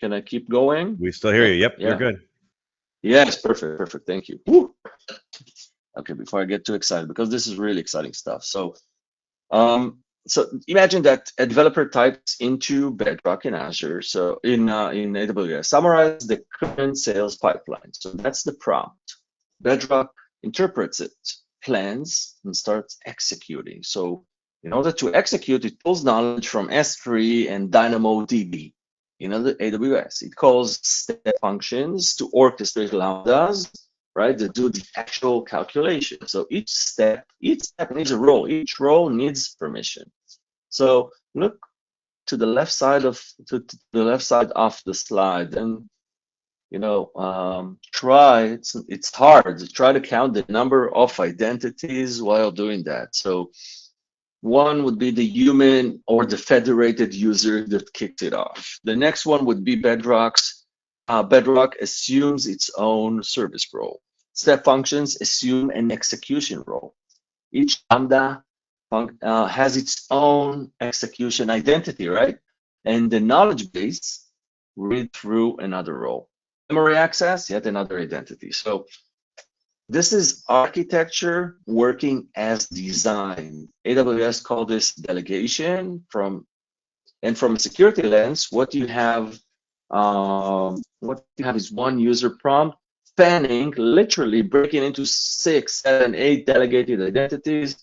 Can I keep going? We still hear you. Yep, yeah. You're good. Yes, perfect. Thank you. Woo. Okay, before I get too excited, because this is really exciting stuff. So, so imagine that a developer types into Bedrock in Azure, so in AWS, summarize the current sales pipeline. So that's the prompt. Bedrock interprets it, plans, and starts executing. So in order to execute, it pulls knowledge from S3 and DynamoDB. In AWS, it calls step functions to orchestrate lambdas right, that do the actual calculation. So each step needs a role. Each role needs permission. So look to the left side of the left side of the slide, and try. It's hard. Try to count the number of identities while doing that. So one would be the human or the federated user that kicked it off. The next one would be Bedrock's. Bedrock assumes its own service role. Step functions assume an execution role. Each Lambda has its own execution identity, right? And the knowledge base read through another role. Memory access, yet another identity. So this is architecture working as design. AWS called this delegation. From a security lens, what you have is one user prompt spanning, literally breaking into 6, 7, 8 delegated identities,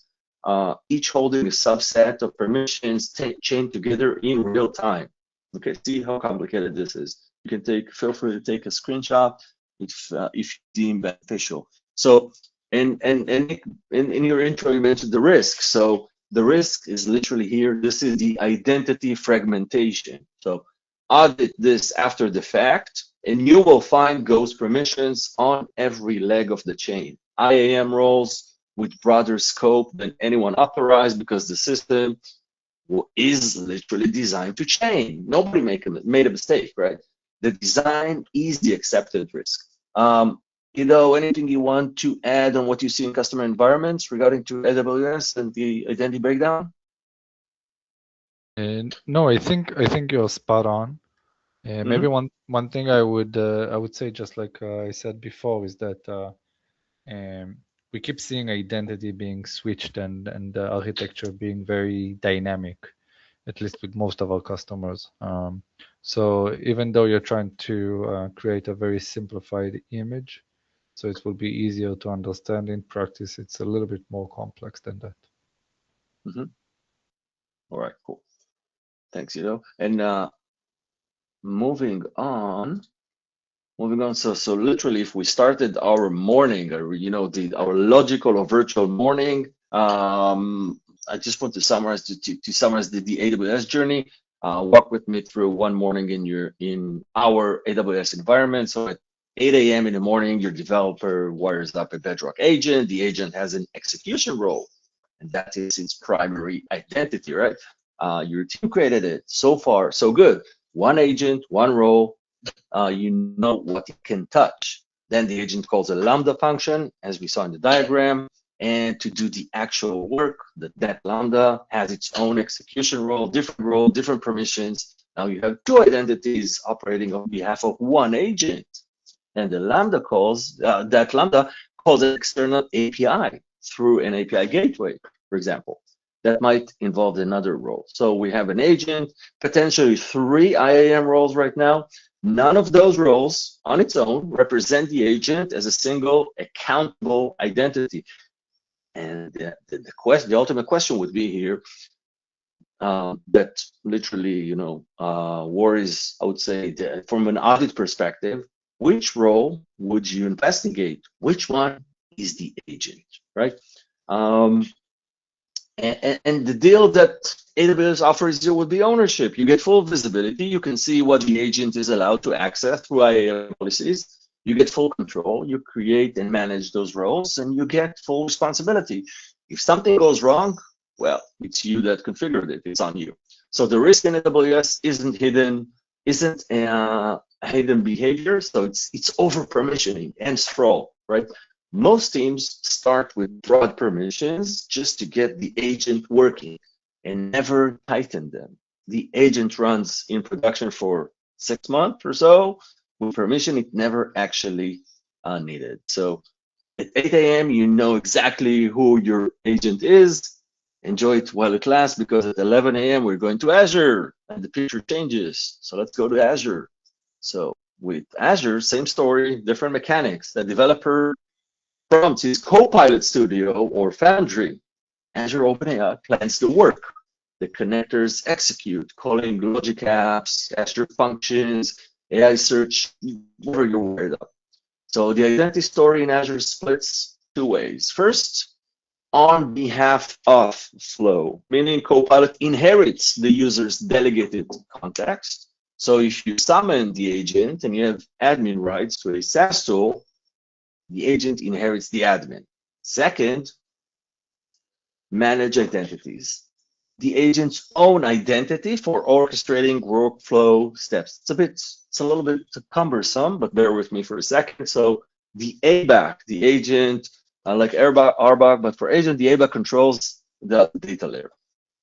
each holding a subset of permissions chained together in real time. Okay, see how complicated this is. You can feel free to take a screenshot if you deem beneficial. So, and in your intro, you mentioned the risk. So the risk is literally here. This is the identity fragmentation. So audit this after the fact, and you will find ghost permissions on every leg of the chain. IAM roles with broader scope than anyone authorized, because the system is literally designed to chain. Nobody made a mistake, right? The design is the accepted risk. Anything you want to add on what you see in customer environments regarding to AWS and the identity breakdown? And no, I think you're spot on. Maybe one thing I would say, just like I said before, is that we keep seeing identity being switched and the architecture being very dynamic, at least with most of our customers. So even though you're trying to create a very simplified image, so it will be easier to understand, in practice, it's a little bit more complex than that. All right, cool. Thanks, And moving on. So literally, if we started our morning, or our logical or virtual morning, I just want to summarize to summarize the AWS journey. Walk with me through one morning in our AWS environment. So at 8 a.m. in the morning, your developer wires up a Bedrock agent. The agent has an execution role, and that is its primary identity, right? Your team created it. So far, so good. One agent, one role. You know what it can touch. Then the agent calls a Lambda function, as we saw in the diagram, and to do the actual work, that Lambda has its own execution role, different permissions. Now you have two identities operating on behalf of one agent. And the Lambda that Lambda calls an external API through an API gateway, for example. That might involve another role. So we have an agent, potentially 3 IAM roles right now. None of those roles on its own represent the agent as a single accountable identity. And the ultimate question would be here, that literally, worries, I would say, from an audit perspective, which role would you investigate? Which one is the agent, right? And the deal that AWS offers you would be ownership. You get full visibility. You can see what the agent is allowed to access through IAM policies. You get full control. You create and manage those roles, and you get full responsibility. If something goes wrong, well, it's you that configured it. It's on you. So the risk in AWS isn't hidden behavior. So it's over permissioning and sprawl, right? Most teams start with broad permissions just to get the agent working and never tighten them. The agent runs in production for 6 months or so with permission it never actually needed. So at 8 a.m., you know exactly who your agent is. Enjoy it while it lasts, because at 11 a.m., we're going to Azure and the picture changes. So let's go to Azure. So with Azure, same story, different mechanics. The developer prompts his Copilot Studio or Foundry. Azure OpenAI plans the work. The connectors execute, calling logic apps, Azure functions, AI search, whatever you're worried of. So the identity story in Azure splits two ways. First, on behalf of flow, meaning Copilot inherits the user's delegated context. So if you summon the agent and you have admin rights to a SaaS tool, the agent inherits the admin. Second, manage identities. The agent's own identity for orchestrating workflow steps. It's a little bit cumbersome, but bear with me for a second. So the ABAC, the agent, like RBAC, but for agent, the ABAC controls the data layer.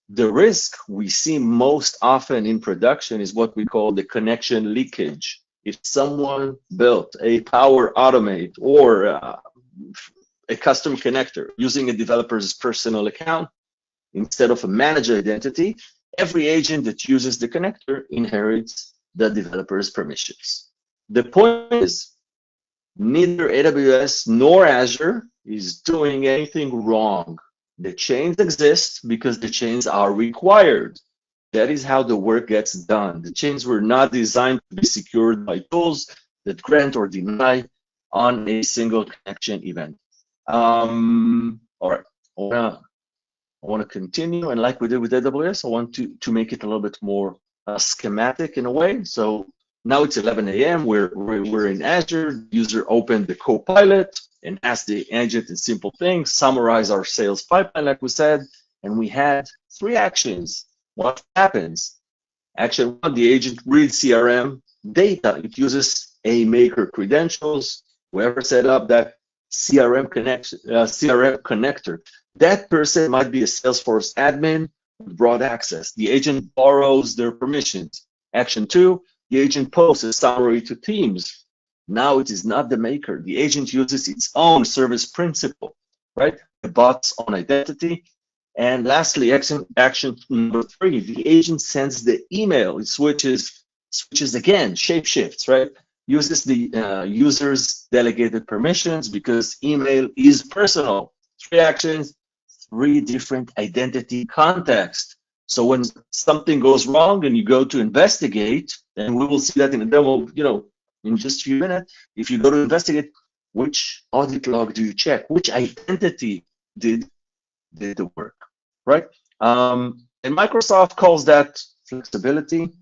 The risk we see most often in production is what we call the connection leakage. If someone built a Power Automate or a custom connector using a developer's personal account instead of a managed identity, every agent that uses the connector inherits the developer's permissions. The point is, neither AWS nor Azure is doing anything wrong. The chains exist because the chains are required. That is how the work gets done. The chains were not designed to be secured by tools that grant or deny on a single connection event. All right, I want to continue, and like we did with AWS, I want to make it a little bit more schematic in a way. So now it's 11 a.m. We're in Azure. User opened the Copilot and asked the agent in simple things, summarize our sales pipeline, like we said, and we had 3 actions. What happens? Action 1, the agent reads CRM data. It uses a maker credentials. Whoever set up that CRM connector, that person might be a Salesforce admin with broad access. The agent borrows their permissions. Action 2, the agent posts a summary to teams. Now it is not the maker. The agent uses its own service principal, right? The bot's own identity. And lastly, action number 3, the agent sends the email. It switches again, shapeshifts, right? Uses the user's delegated permissions because email is personal. 3 actions, 3 different identity contexts. So when something goes wrong and you go to investigate, and we will see that in a demo, in just a few minutes, if you go to investigate, which audit log do you check? Which identity did the work, right? And Microsoft calls that flexibility.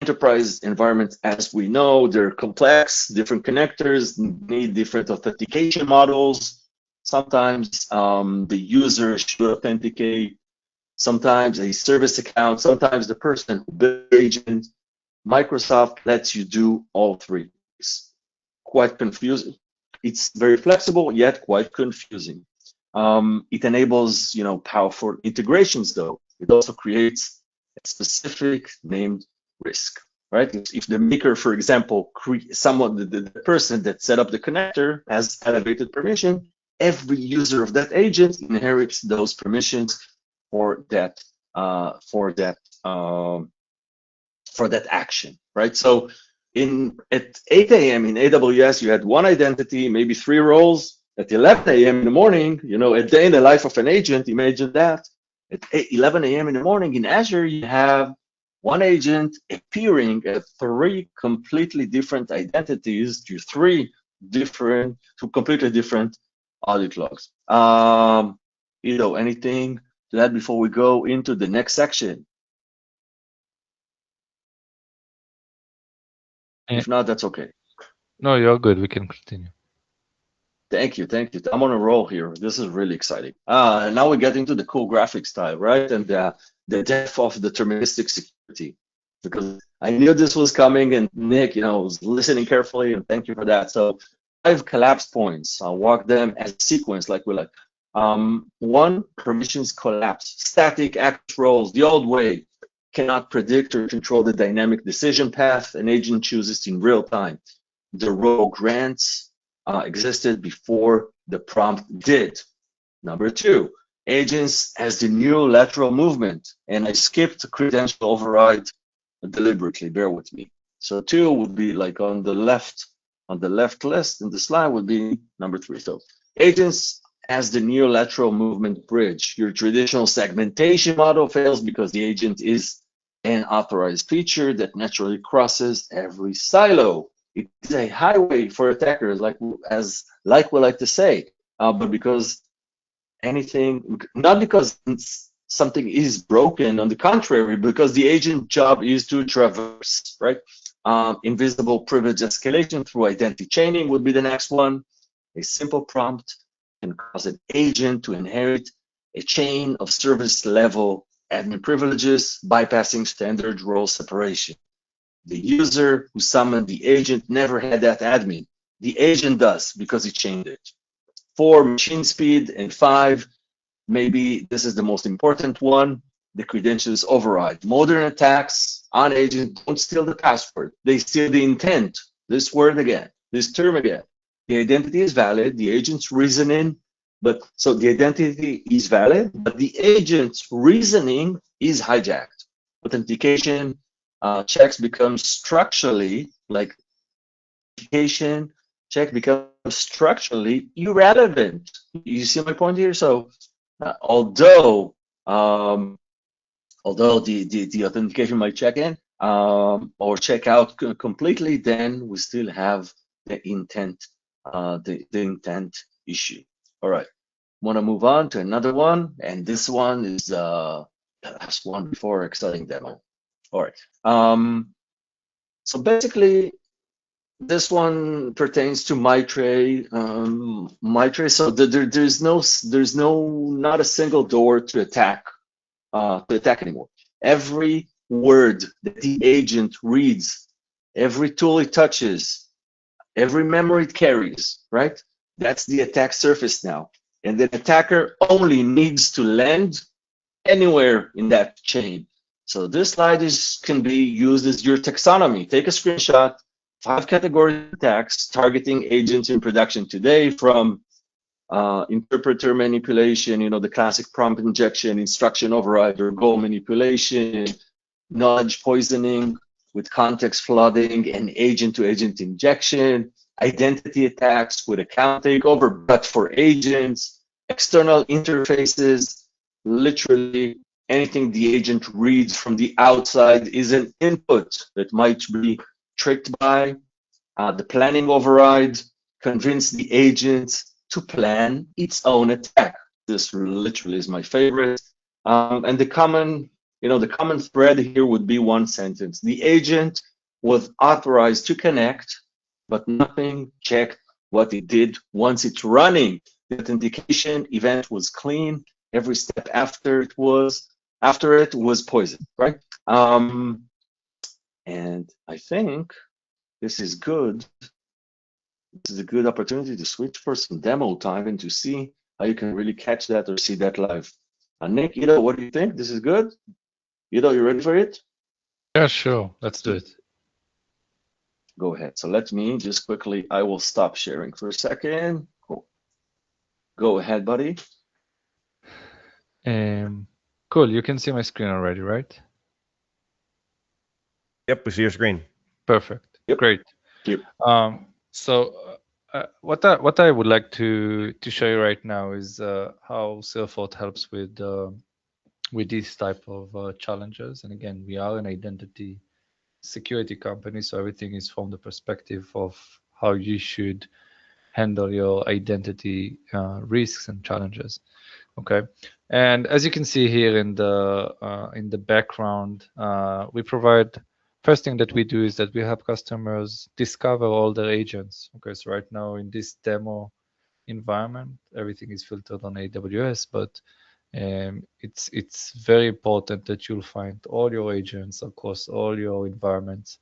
Enterprise environments, as we know, they're complex. Different connectors need different authentication models. Sometimes the user should authenticate. Sometimes a service account. Sometimes the person who built the agent. Microsoft lets you do all 3. It's quite confusing. It's very flexible, yet quite confusing. It enables, powerful integrations, though. It also creates a specific named risk, right? If the maker, for example, the person that set up the connector has elevated permission, every user of that agent inherits those permissions for that action, right? So at 8 a.m. in AWS, you had 1 identity, maybe 3 roles. At 11 a.m. in the morning, a day in the life of an agent, imagine that. At 11 a.m. in the morning in Azure, you have 1 agent appearing at 3 completely different identities to completely different audit logs. Anything to that before we go into the next section? If not, that's okay. No, you're good. We can continue. Thank you. I'm on a roll here. This is really exciting. Now we get into the cool graphic style, right? And the depth of deterministic security. Because I knew this was coming, and Nick, was listening carefully, and thank you for that. So 5 collapse points. I'll walk them as a sequence, like we like. 1, permissions collapse. Static access roles, the old way, cannot predict or control the dynamic decision path. An agent chooses in real time. The role grants existed before the prompt did. Number 2, agents as the new lateral movement, and I skipped credential override deliberately, bear with me. So 2 would be like on the left list in the slide would be number 3. So agents as the new lateral movement bridge. Your traditional segmentation model fails because the agent is an authorized feature that naturally crosses every silo. It is a highway for attackers, like we like to say, but because anything, not because something is broken, on the contrary, because the agent job is to traverse, right? Invisible privilege escalation through identity chaining would be the next one. A simple prompt can cause an agent to inherit a chain of service level admin privileges, bypassing standard role separation. The user who summoned the agent never had that admin. The agent does because he chained it. 4, machine speed, and 5, maybe this is the most important one, the credentials override. Modern attacks on agents don't steal the password. They steal the intent. This word again, this term again. The identity is valid, the agent's reasoning, so the identity is valid, but the agent's reasoning is hijacked. Authentication checks become structurally, like authentication check becomes structurally irrelevant. You see my point here? So although the authentication might check in or check out completely, then we still have the intent issue. All right, want to move on to another one, and this one is the last one before exciting demo. All right, so basically this one pertains to Mitre. So there's not a single door to attack anymore. Every word that the agent reads, every tool it touches, every memory it carries, right? That's the attack surface now. And the attacker only needs to land anywhere in that chain. So this slide can be used as your taxonomy. Take a screenshot, 5 category attacks targeting agents in production today, from interpreter manipulation, the classic prompt injection, instruction override, or goal manipulation, knowledge poisoning with context flooding and agent-to-agent injection, identity attacks with account takeover, but for agents, external interfaces, literally anything the agent reads from the outside is an input that might be tricked by. The planning override convince the agent to plan its own attack. This literally is my favorite. And the common thread here would be one sentence. The agent was authorized to connect, but nothing checked what it did once it's running. The authentication event was clean. Every step after it was poison, right? And I think this is good. This is a good opportunity to switch for some demo time and to see how you can really catch that or see that live. Nick, Ido, what do you think? This is good? Ido, you ready for it? Yeah, sure. Let's do it. Go ahead. So let me just quickly, I will stop sharing for a second. Cool. Go ahead, buddy. Cool. You can see my screen already, right? Yep, we see your screen. Perfect. Yep. Great. Yep. So what I would like to show you right now is how Salesforce helps with these type of challenges. And again, we are an identity security company, so everything is from the perspective of how you should handle your identity risks and challenges. Okay, and as you can see here in the background, we provide. First thing that we do is that we help customers discover all their agents. Okay, so right now in this demo environment, everything is filtered on AWS, but it's very important that you'll find all your agents across all your environments,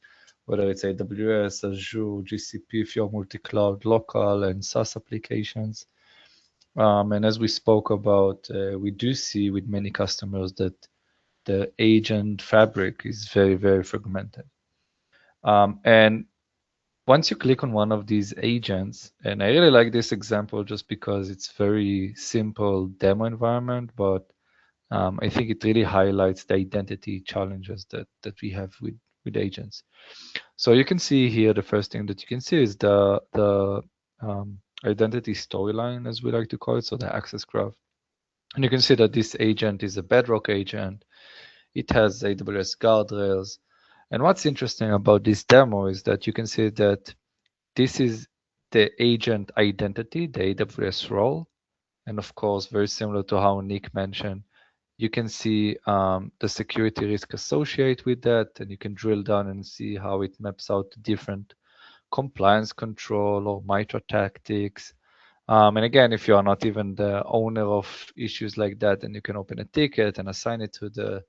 whether it's AWS, Azure, GCP, if you're multi-cloud, local, and SaaS applications. And as we spoke about, we do see with many customers that the agent fabric is very, very fragmented. And once you click on one of these agents, and I really like this example just because it's very simple demo environment, but I think it really highlights the identity challenges that we have with agents. So you can see here, the first thing that you can see is the identity storyline, as we like to call it, so the access graph. And you can see that this agent is a Bedrock agent. It has AWS guardrails. And what's interesting about this demo is that you can see that this is the agent identity, the AWS role. And of course, very similar to how Nick mentioned, you can see the security risk associated with that, and you can drill down and see how it maps out to different compliance control or MITRE tactics. And again, if you are not even the owner of issues like that, then you can open a ticket and assign it to the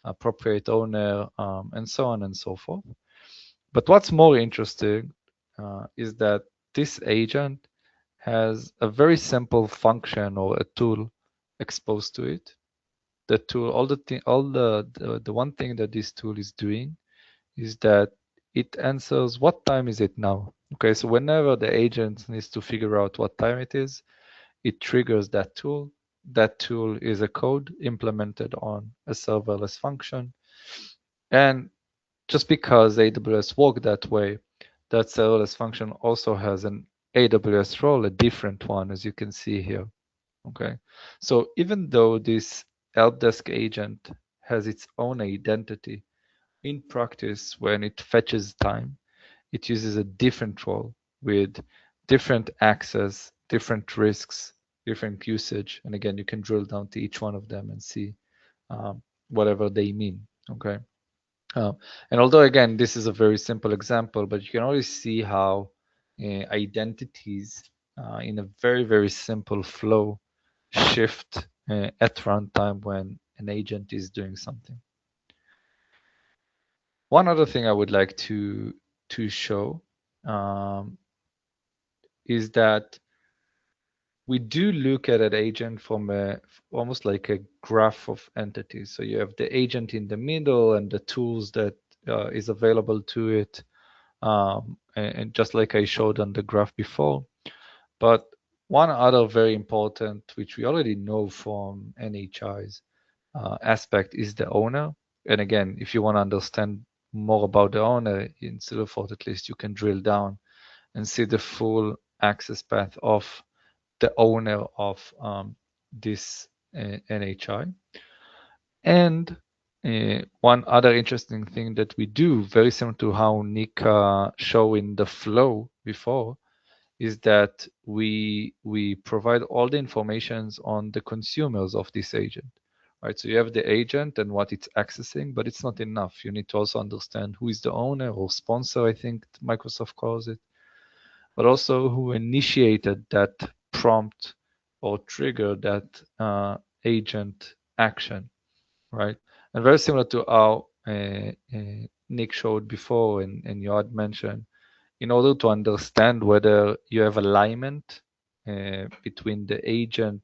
appropriate owner, and so on and so forth. But what's more interesting is that this agent has a very simple function or a tool exposed to it. The tool, the one thing that this tool is doing is that it answers what time is it now. Okay, so whenever the agent needs to figure out what time it is, it triggers that tool. That tool is a code implemented on a serverless function. And just because AWS work that way, that serverless function also has an AWS role, a different one, as you can see here. Okay, so even though this help desk agent has its own identity, in practice, when it fetches time, it uses a different role with different access, different risks, different usage. And again, you can drill down to each one of them and see whatever they mean. Okay. And although, again, this is a very simple example, but you can always see how identities in a very, very simple flow shift at runtime when an agent is doing something. One other thing I would like to show is that we do look at an agent from almost like a graph of entities. So you have the agent in the middle and the tools that is available to it, and just like I showed on the graph before. But one other very important, which we already know from NHI's aspect, is the owner. And again, if you want to understand more about the owner in Silverfort, at least you can drill down and see the full access path of the owner of this NHI. And one other interesting thing that we do, very similar to how Nick showed in the flow before, is that we provide all the informations on the consumers of this agent. Right, so you have the agent and what it's accessing, but it's not enough. You need to also understand who is the owner or sponsor, I think Microsoft calls it, but also who initiated that prompt or triggered that agent action, right? And very similar to how Nick showed before and you had mentioned, in order to understand whether you have alignment between the agent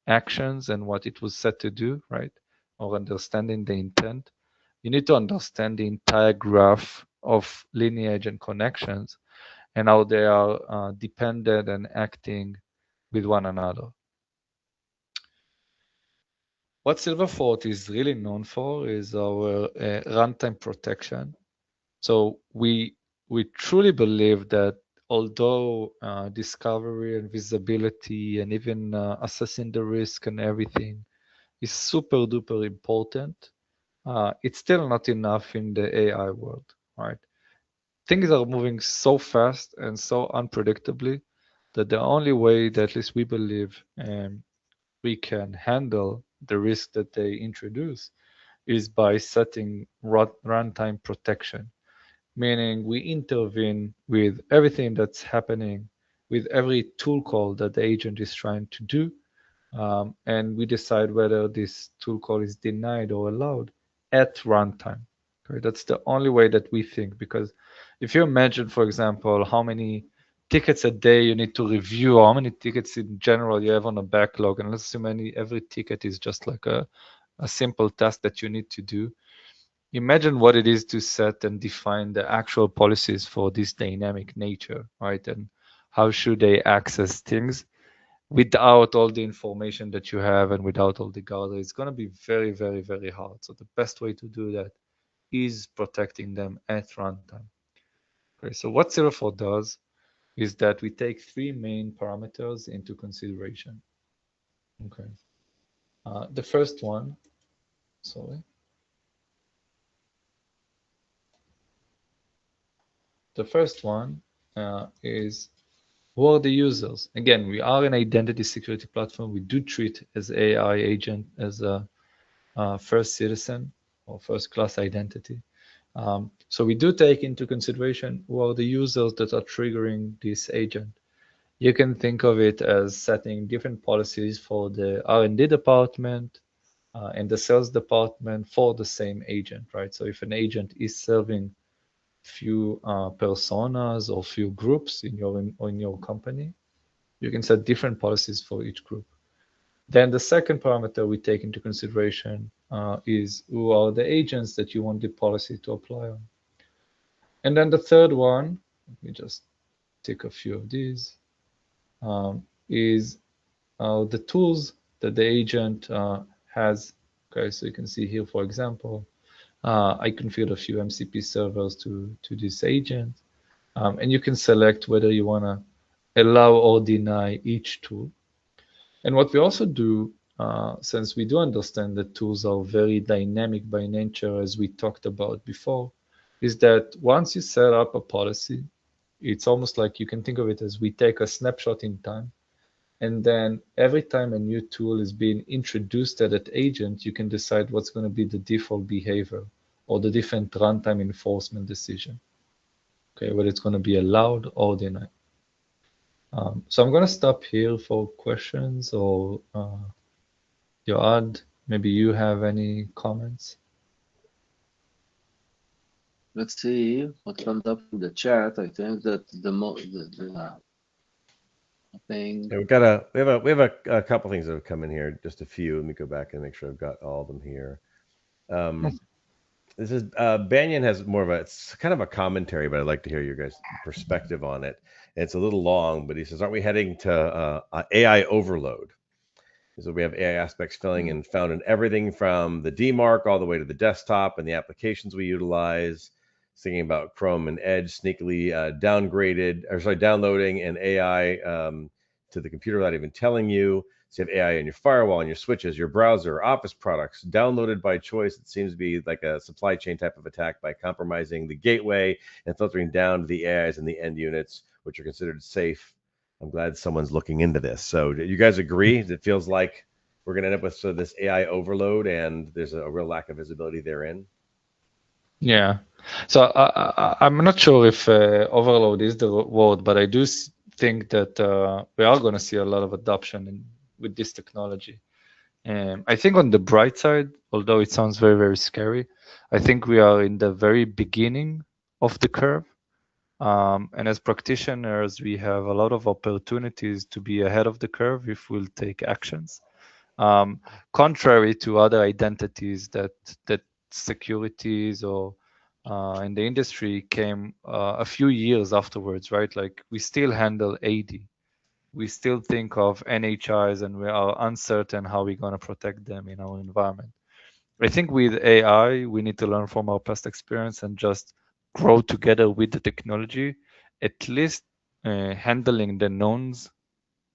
actions and what it was set to do, right? Or understanding the intent, you need to understand the entire graph of lineage and connections and how they are dependent and acting with one another. What Silverfort is really known for is our runtime protection. So we truly believe that although discovery and visibility and even assessing the risk and everything is super duper important, it's still not enough in the AI world, right? Things are moving so fast and so unpredictably that the only way that at least we believe we can handle the risk that they introduce is by setting runtime protection, meaning we intervene with everything that's happening with every tool call that the agent is trying to do, and we decide whether this tool call is denied or allowed at runtime. Okay, that's the only way that we think, because if you imagine, for example, how many tickets a day you need to review, or how many tickets in general you have on a backlog, and let's assume every ticket is just like a simple task that you need to do. Imagine what it is to set and define the actual policies for this dynamic nature, right? And how should they access things without all the information that you have and without all the guardrails? It's going to be very, very, very hard. So the best way to do that is protecting them at runtime. Okay, so what Silverfort does is that we take three main parameters into consideration. Okay, the first one, sorry. The first one is who are the users? Again, we are an identity security platform. We do treat as AI agent as a first citizen or first class identity. So we do take into consideration who are the users that are triggering this agent. You can think of it as setting different policies for the R&D department and the sales department for the same agent, right? So if an agent is serving few personas or few groups in your company, you can set different policies for each group. Then the second parameter we take into consideration is who are the agents that you want the policy to apply on. And then the third one, let me just take a few of these, is the tools that the agent has. Okay, so you can see here, for example, I configured a few MCP servers to this agent. And you can select whether you want to allow or deny each tool. And what we also do, since we do understand that tools are very dynamic by nature, as we talked about before, is that once you set up a policy, it's almost like you can think of it as we take a snapshot in time. And then every time a new tool is being introduced to that agent, you can decide what's going to be the default behavior or the different runtime enforcement decision. Okay, whether it's going to be allowed or denied. So I'm going to stop here for questions or Yoad, maybe you have any comments? Let's see what comes up in the chat. I think that I think Yeah, we have a couple things that have come in here, just a few. Let me go back and make sure I've got all of them here. This is Banyan has more of it's kind of a commentary, but I'd like to hear your guys' perspective on it. It's a little long, but he says, "Aren't we heading to AI overload?" So we have AI aspects filling and found in everything from the DMARC all the way to the desktop and the applications we utilize. Thinking about Chrome and Edge sneakily downloading an AI to the computer without even telling you. So you have AI on your firewall, on your switches, your browser, Office products, downloaded by choice. It seems to be like a supply chain type of attack by compromising the gateway and filtering down to the AIs and the end units, which are considered safe. I'm glad someone's looking into this. So do you guys agree? It feels like we're going to end up with sort of this AI overload and there's a real lack of visibility therein. Yeah. So I'm not sure if overload is the word, but I do think that we are going to see a lot of adoption with this technology. I think on the bright side, although it sounds very, very scary, I think we are in the very beginning of the curve. And as practitioners, we have a lot of opportunities to be ahead of the curve if we'll take actions. Contrary to other identities that securities or in the industry came a few years afterwards, right? Like we still handle AD. We still think of NHIs and we are uncertain how we're going to protect them in our environment. I think with AI, we need to learn from our past experience and just grow together with the technology, at least handling the knowns,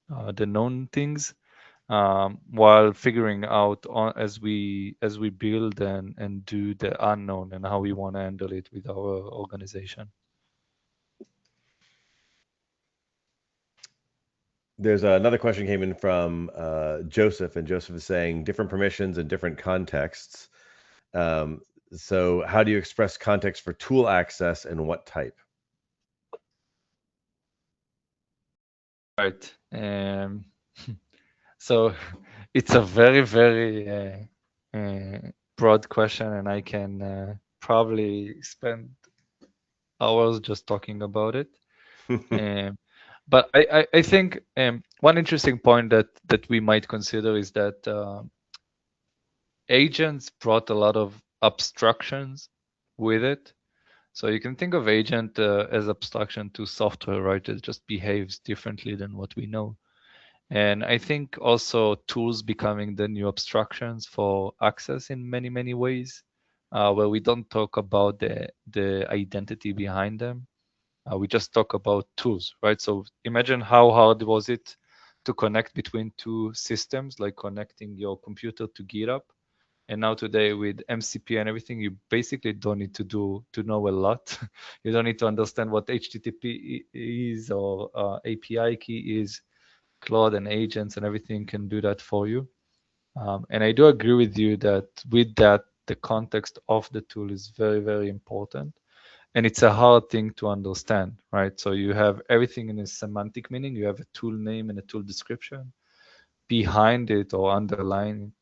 the known things, while figuring out as we build and do the unknown and how we want to handle it with our organization. There's another question came in from Joseph, and Joseph is saying different permissions and different contexts. So how do you express context for tool access and what type? Right. So it's a very, very broad question, and I can probably spend hours just talking about it. But I think one interesting point that we might consider is that agents brought a lot of abstractions with it. So you can think of agent as abstraction to software, right? It just behaves differently than what we know. And I think also tools becoming the new abstractions for access in many, many ways, where we don't talk about the identity behind them. We just talk about tools, right? So imagine how hard was it to connect between two systems, like connecting your computer to GitHub And now today with MCP and everything, you basically don't need to know a lot. You don't need to understand what HTTP is or API key is. Claude and agents and everything can do that for you. And I do agree with you that with that, the context of the tool is very, very important. And it's a hard thing to understand, right? So you have everything in a semantic meaning. You have a tool name and a tool description. Behind it or underlying it,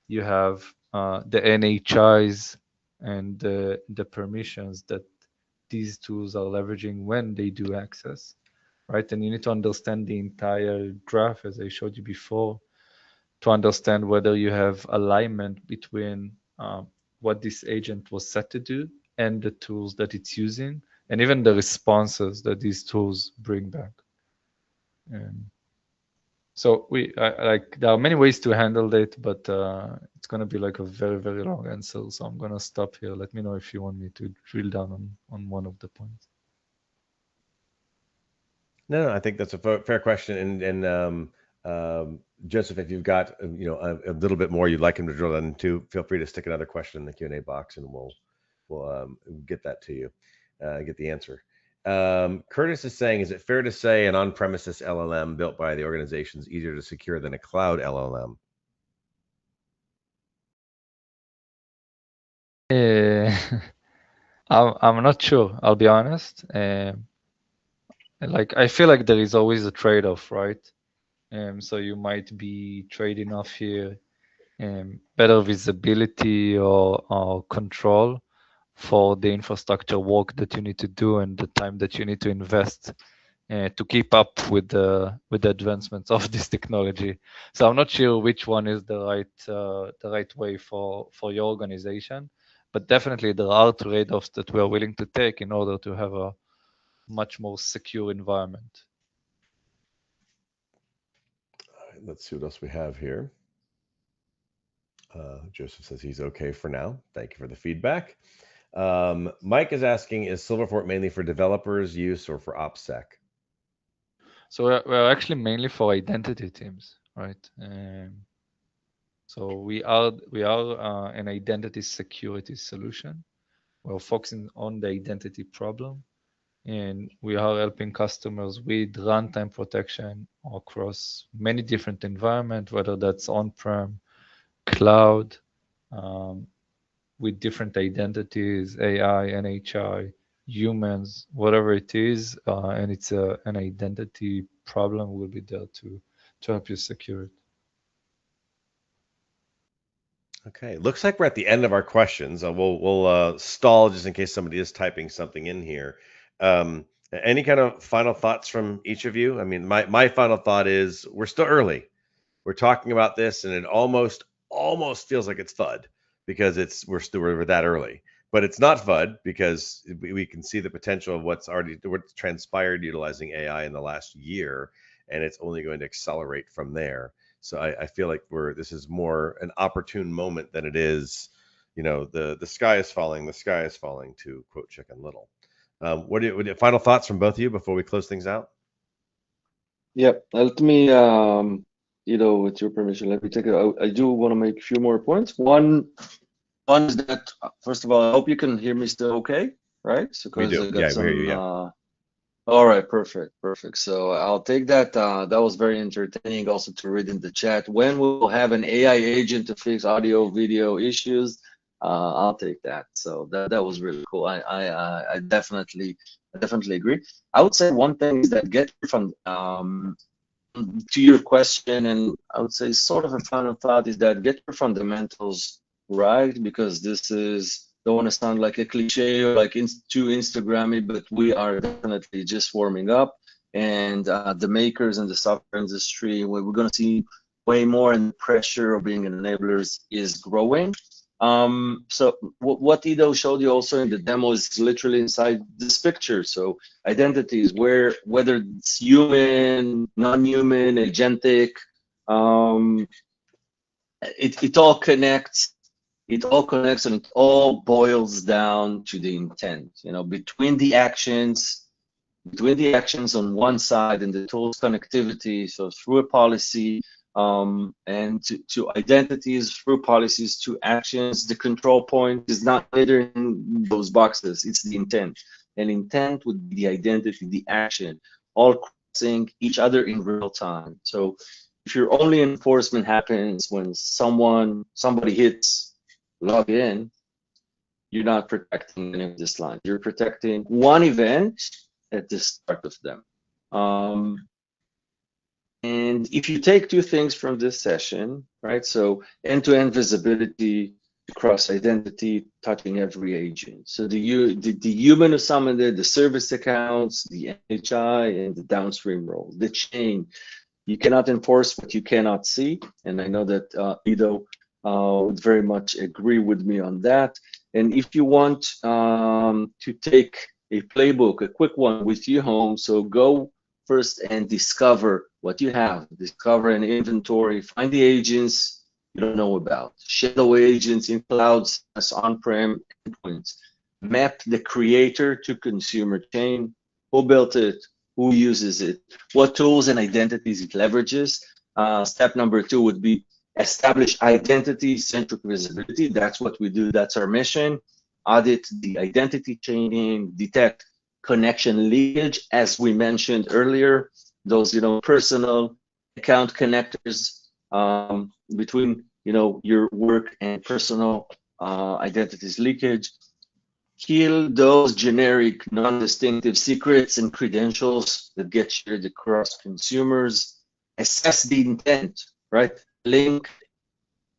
you have the NHIs and the permissions that these tools are leveraging when they do access, right? And you need to understand the entire graph, as I showed you before, to understand whether you have alignment between what this agent was set to do and the tools that it's using, and even the responses that these tools bring back. So like there are many ways to handle it, but it's gonna be like a very, very long answer. So I'm gonna stop here. Let me know if you want me to drill down on one of the points. No, I think that's a fair question. And Joseph, if you've got a little bit more you'd like him to drill into, feel free to stick another question in the Q&A box, and we'll get that to you, get the answer. Curtis is saying, is it fair to say an on-premises LLM built by the organization is easier to secure than a cloud LLM? I'm not sure. I'll be honest. Like I feel like there is always a trade-off, right? So you might be trading off here better visibility or control for the infrastructure work that you need to do and the time that you need to invest to keep up with the advancements of this technology. So I'm not sure which one is the right way for your organization, but definitely there are trade-offs that we are willing to take in order to have a much more secure environment. All right, let's see what else we have here. Joseph says he's okay for now. Thank you for the feedback. Mike is asking, is Silverfort mainly for developers use or for OPSEC? So we're actually mainly for identity teams, right? So we are an identity security solution. We're focusing on the identity problem, and we are helping customers with runtime protection across many different environments, whether that's on-prem, cloud, with different identities, AI, NHI, humans, whatever it is, and it's an identity problem, we'll be there to help you secure it. Okay, looks like we're at the end of our questions. We'll stall just in case somebody is typing something in here. Any kind of final thoughts from each of you? I mean, my final thought is we're still early. We're talking about this, and it almost feels like it's FUD because we're that early. But it's not FUD because we can see the potential of what's transpired utilizing AI in the last year, and it's only going to accelerate from there. So I feel like this is more an opportune moment than it is, the sky is falling, to quote Chicken Little. What final thoughts from both of you before we close things out? Yep. Let me, with your permission, let me take it. I do want to make a few more points. One is that, first of all, I hope you can hear me still okay, right? So, We do. Yeah, we hear you, yeah. All right, perfect. So I'll take that. That was very entertaining also to read in the chat. When we'll have an AI agent to fix audio, video issues, I'll take that. So that was really cool. I definitely agree. I would say one thing is that get from to your question, and I would say sort of a final thought is that get your fundamentals right, because this is, don't want to sound like a cliche or like too Instagrammy, but we are definitely just warming up, and the makers in the software industry, we're going to see way more, and the pressure of being enablers is growing. So what Ido showed you also in the demo is literally inside this picture. So identities, whether it's human, non-human, agentic, it all connects. It all connects, and it all boils down to the intent. Between the actions on one side and the tools connectivity. So through a policy, and to identities, through policies, to actions. The control point is not later in those boxes, it's the intent. And intent would be the identity, the action, all crossing each other in real time. So if your only enforcement happens when somebody hits log in, you're not protecting any of this line. You're protecting one event at the start of them. And if you take two things from this session, right? So end-to-end visibility across identity, touching every agent. So the human who summoned it, the service accounts, the NHI, and the downstream role, the chain. You cannot enforce what you cannot see. And I know that Ido would very much agree with me on that. And if you want to take a playbook, a quick one with you home, so go first and discover what you have. Discover an inventory, find the agents you don't know about. Shadow agents in clouds as on-prem endpoints. Map the creator to consumer chain. Who built it? Who uses it? What tools and identities it leverages? Step number 2 would be establish identity-centric visibility. That's what we do. That's our mission. Audit the identity chaining, detect connection leakage, as we mentioned earlier. Those, personal account connectors between, your work and personal identities leakage. Kill those generic, non-distinctive secrets and credentials that get shared across consumers. Assess the intent, right? Link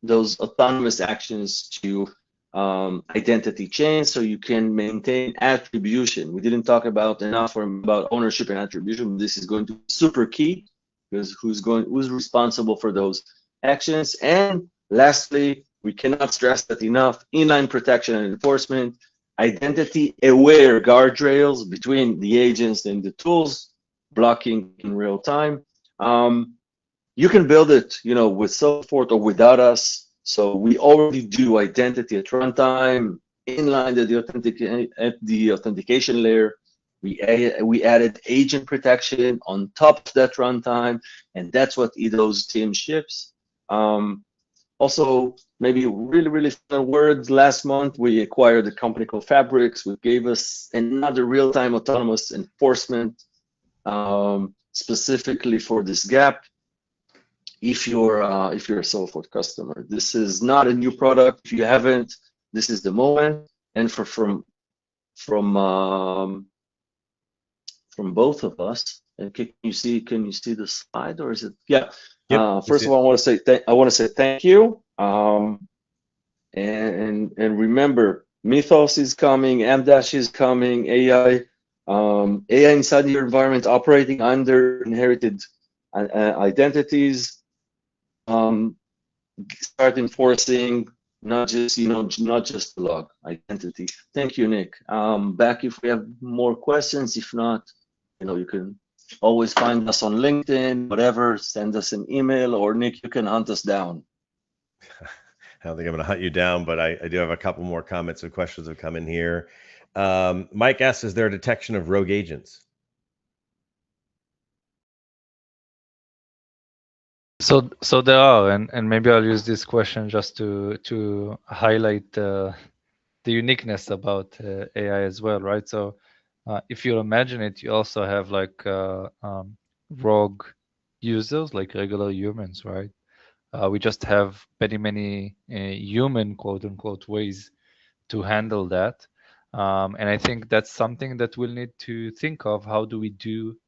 those autonomous actions to identity chains so you can maintain attribution. We didn't talk about enough about ownership and attribution. This is going to be super key because who's responsible for those actions. And lastly, we cannot stress that enough, inline protection and enforcement, identity aware guardrails between the agents and the tools, blocking in real time. You can build it, with support or without us. So we already do identity at runtime, inline at the authentication layer. We added agent protection on top of that runtime, and that's what Ido's team ships. Also, maybe really, really fun words. Last month, we acquired a company called Fabrics, which gave us another real-time autonomous enforcement specifically for this gap. If you're a Soulforge customer, this is not a new product. If you haven't, this is the moment. And from both of us, and can you see the slide, or is it? Yeah. Yep, first of all, I want to say thank you. And remember, Mythos is coming, Amdash is coming, AI inside your environment operating under inherited identities. Start enforcing not just the log identity. Thank you, Nick. Back if we have more questions. If not, you can always find us on LinkedIn, whatever. Send us an email, or Nick, you can hunt us down. I don't think I'm going to hunt you down, but I do have a couple more comments and questions have come in here. Mike asks, is there a detection of rogue agents? So there are, and maybe I'll use this question just to highlight the uniqueness about AI as well, right? So if you imagine it, you also have like rogue users, like regular humans, right? We just have many human quote unquote ways to handle that, and I think that's something that we'll need to think of. How do we do,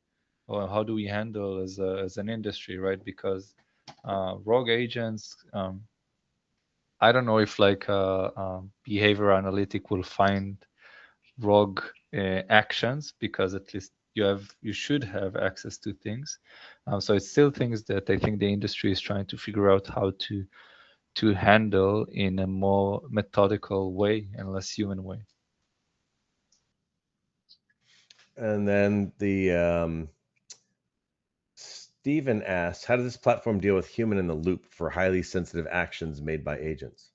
or how do we handle as an industry, right? Because rogue agents, I don't know if like behavior analytic will find rogue actions, because at least you should have access to things. So it's still things that I think the industry is trying to figure out how to handle in a more methodical way and less human way. And then the Stephen asks, how does this platform deal with human in the loop for highly sensitive actions made by agents?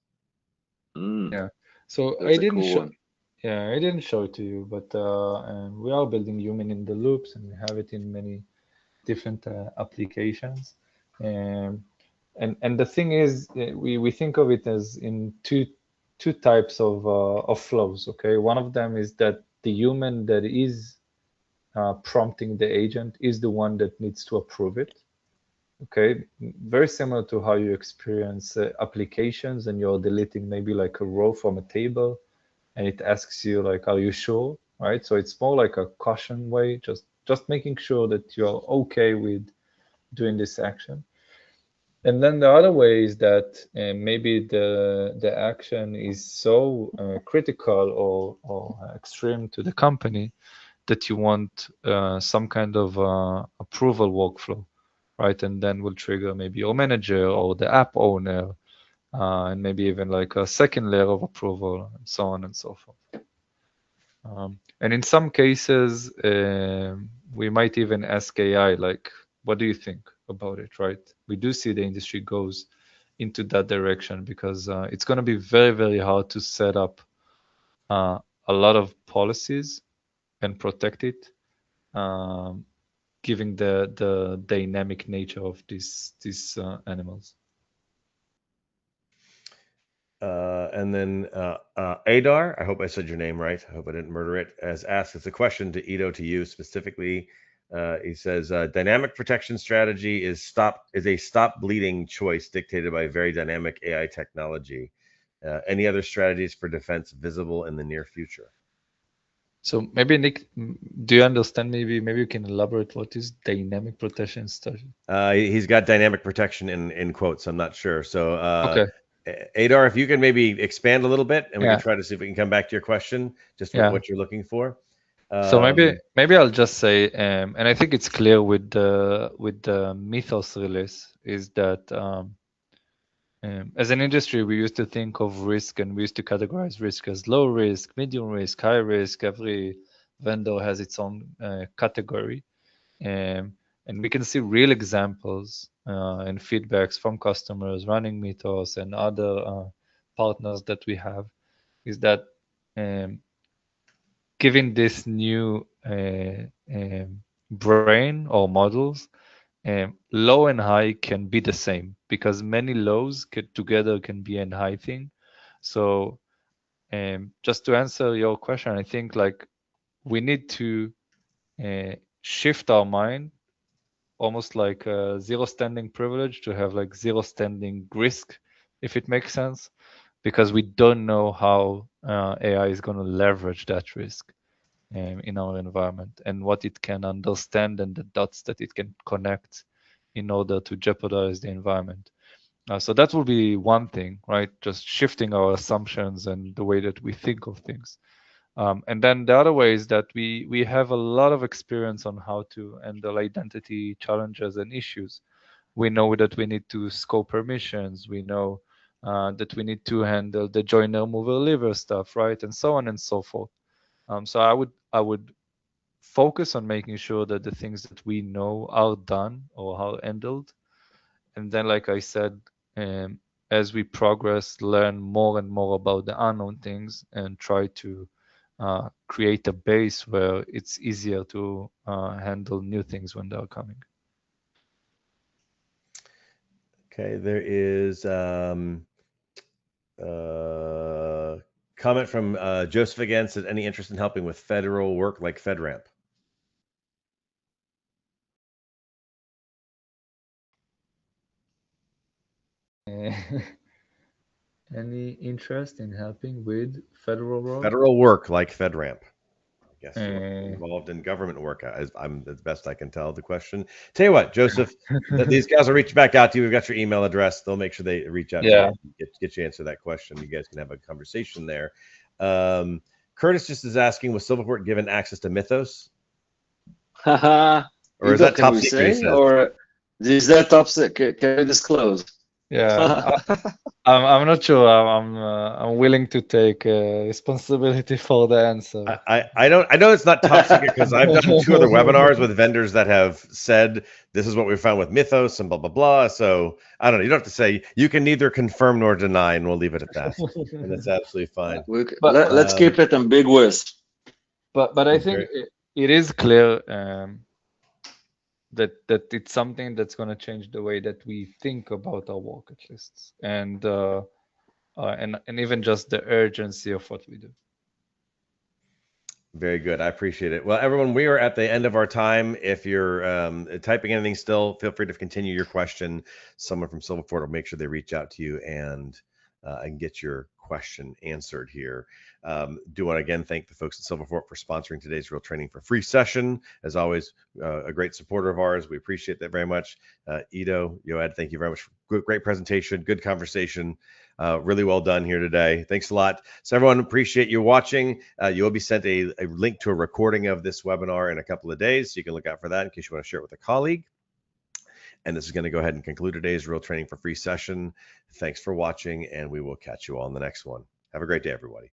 Yeah. So That's a cool one. Yeah, I didn't show it to you, but and we are building human in the loops, and we have it in many different applications. And And the thing is, we think of it as in two types of flows. Okay, one of them is that the human that is prompting the agent is the one that needs to approve it. Okay, very similar to how you experience applications and you're deleting maybe like a row from a table, and it asks you like, are you sure? Right. So it's more like a caution way, just making sure that you're okay with doing this action. And then the other way is that maybe the action is so critical or extreme to the company that you want some kind of approval workflow, right? And then will trigger maybe your manager or the app owner, and maybe even like a second layer of approval, and so on and so forth. And in some cases, we might even ask AI, like, what do you think about it, right? We do see the industry goes into that direction because it's going to be very, very hard to set up a lot of policies and protect it, given the dynamic nature of these animals. And then Adar, I hope I said your name right. I hope I didn't murder it. Has asked, it's a question to Ido, to you specifically. He says, dynamic protection strategy is a stop bleeding choice dictated by very dynamic AI technology. Any other strategies for defense visible in the near future? So maybe Nick, do you understand? Maybe you can elaborate what is dynamic protection strategy. He's got dynamic protection in quotes. I'm not sure. So Okay. Adar, if you can maybe expand a little bit, and we Yeah. can try to see if we can come back to your question, just Yeah. what you're looking for. So maybe I'll just say, and I think it's clear with the Mythos release, is that as an industry, we used to think of risk, and we used to categorize risk as low risk, medium risk, high risk. Every vendor has its own category, and we can see real examples and feedbacks from customers running Mythos and other partners that we have, is that given this new brain or models, low and high can be the same because many lows together can be an high thing. So just to answer your question, I think like we need to shift our mind, almost like a zero standing privilege, to have like zero standing risk, if it makes sense, because we don't know how AI is going to leverage that risk in our environment and what it can understand and the dots that it can connect in order to jeopardize the environment. So that will be one thing, right? Just shifting our assumptions and the way that we think of things. And then the other way is that we have a lot of experience on how to handle identity challenges and issues. We know that we need to scope permissions. We know that we need to handle the joiner mover lever stuff, right? And so on and so forth. So I would focus on making sure that the things that we know are done or are handled. And then, like I said, as we progress, learn more and more about the unknown things and try to create a base where it's easier to handle new things when they're coming. Okay, there is comment from Joseph again, says, any interest in helping with federal work like FedRAMP? Any interest in helping with federal work? Federal work like FedRAMP. I guess you're involved in government work. I'm as best I can tell the question. Tell you what, Joseph, these guys will reach back out to you. We've got your email address. They'll make sure they reach out to you and get you answer that question. You guys can have a conversation there. Curtis just is asking, was Silverport given access to Mythos? Or is that top secret? Or is that top secret? Can you disclose? Yeah, I'm not sure. I'm willing to take responsibility for the answer. I know it's not top secret because I've done 2 other webinars with vendors that have said this is what we found with Mythos and blah blah blah. So I don't know. You don't have to say. You can neither confirm nor deny, and we'll leave it at that. And that's absolutely fine. But let's keep it ambiguous. But I think it is clear. that it's something that's going to change the way that we think about our work at lists, and even just the urgency of what we do. Very good. I appreciate it. Well, everyone, we are at the end of our time. If you're typing anything still, feel free to continue your question. Someone from Silverfort will make sure they reach out to you and get your question answered here. Do want to again thank the folks at Silverfort for sponsoring today's Real Training for Free session. As always, a great supporter of ours. We appreciate that very much. Ido, Yoed, thank you very much for great presentation, good conversation. Really well done here today. Thanks a lot. So everyone, appreciate you watching. You will be sent a link to a recording of this webinar in a couple of days, so you can look out for that in case you want to share it with a colleague. And this is going to go ahead and conclude today's Real Training for Free session. Thanks for watching, and we will catch you all in the next one. Have a great day, everybody.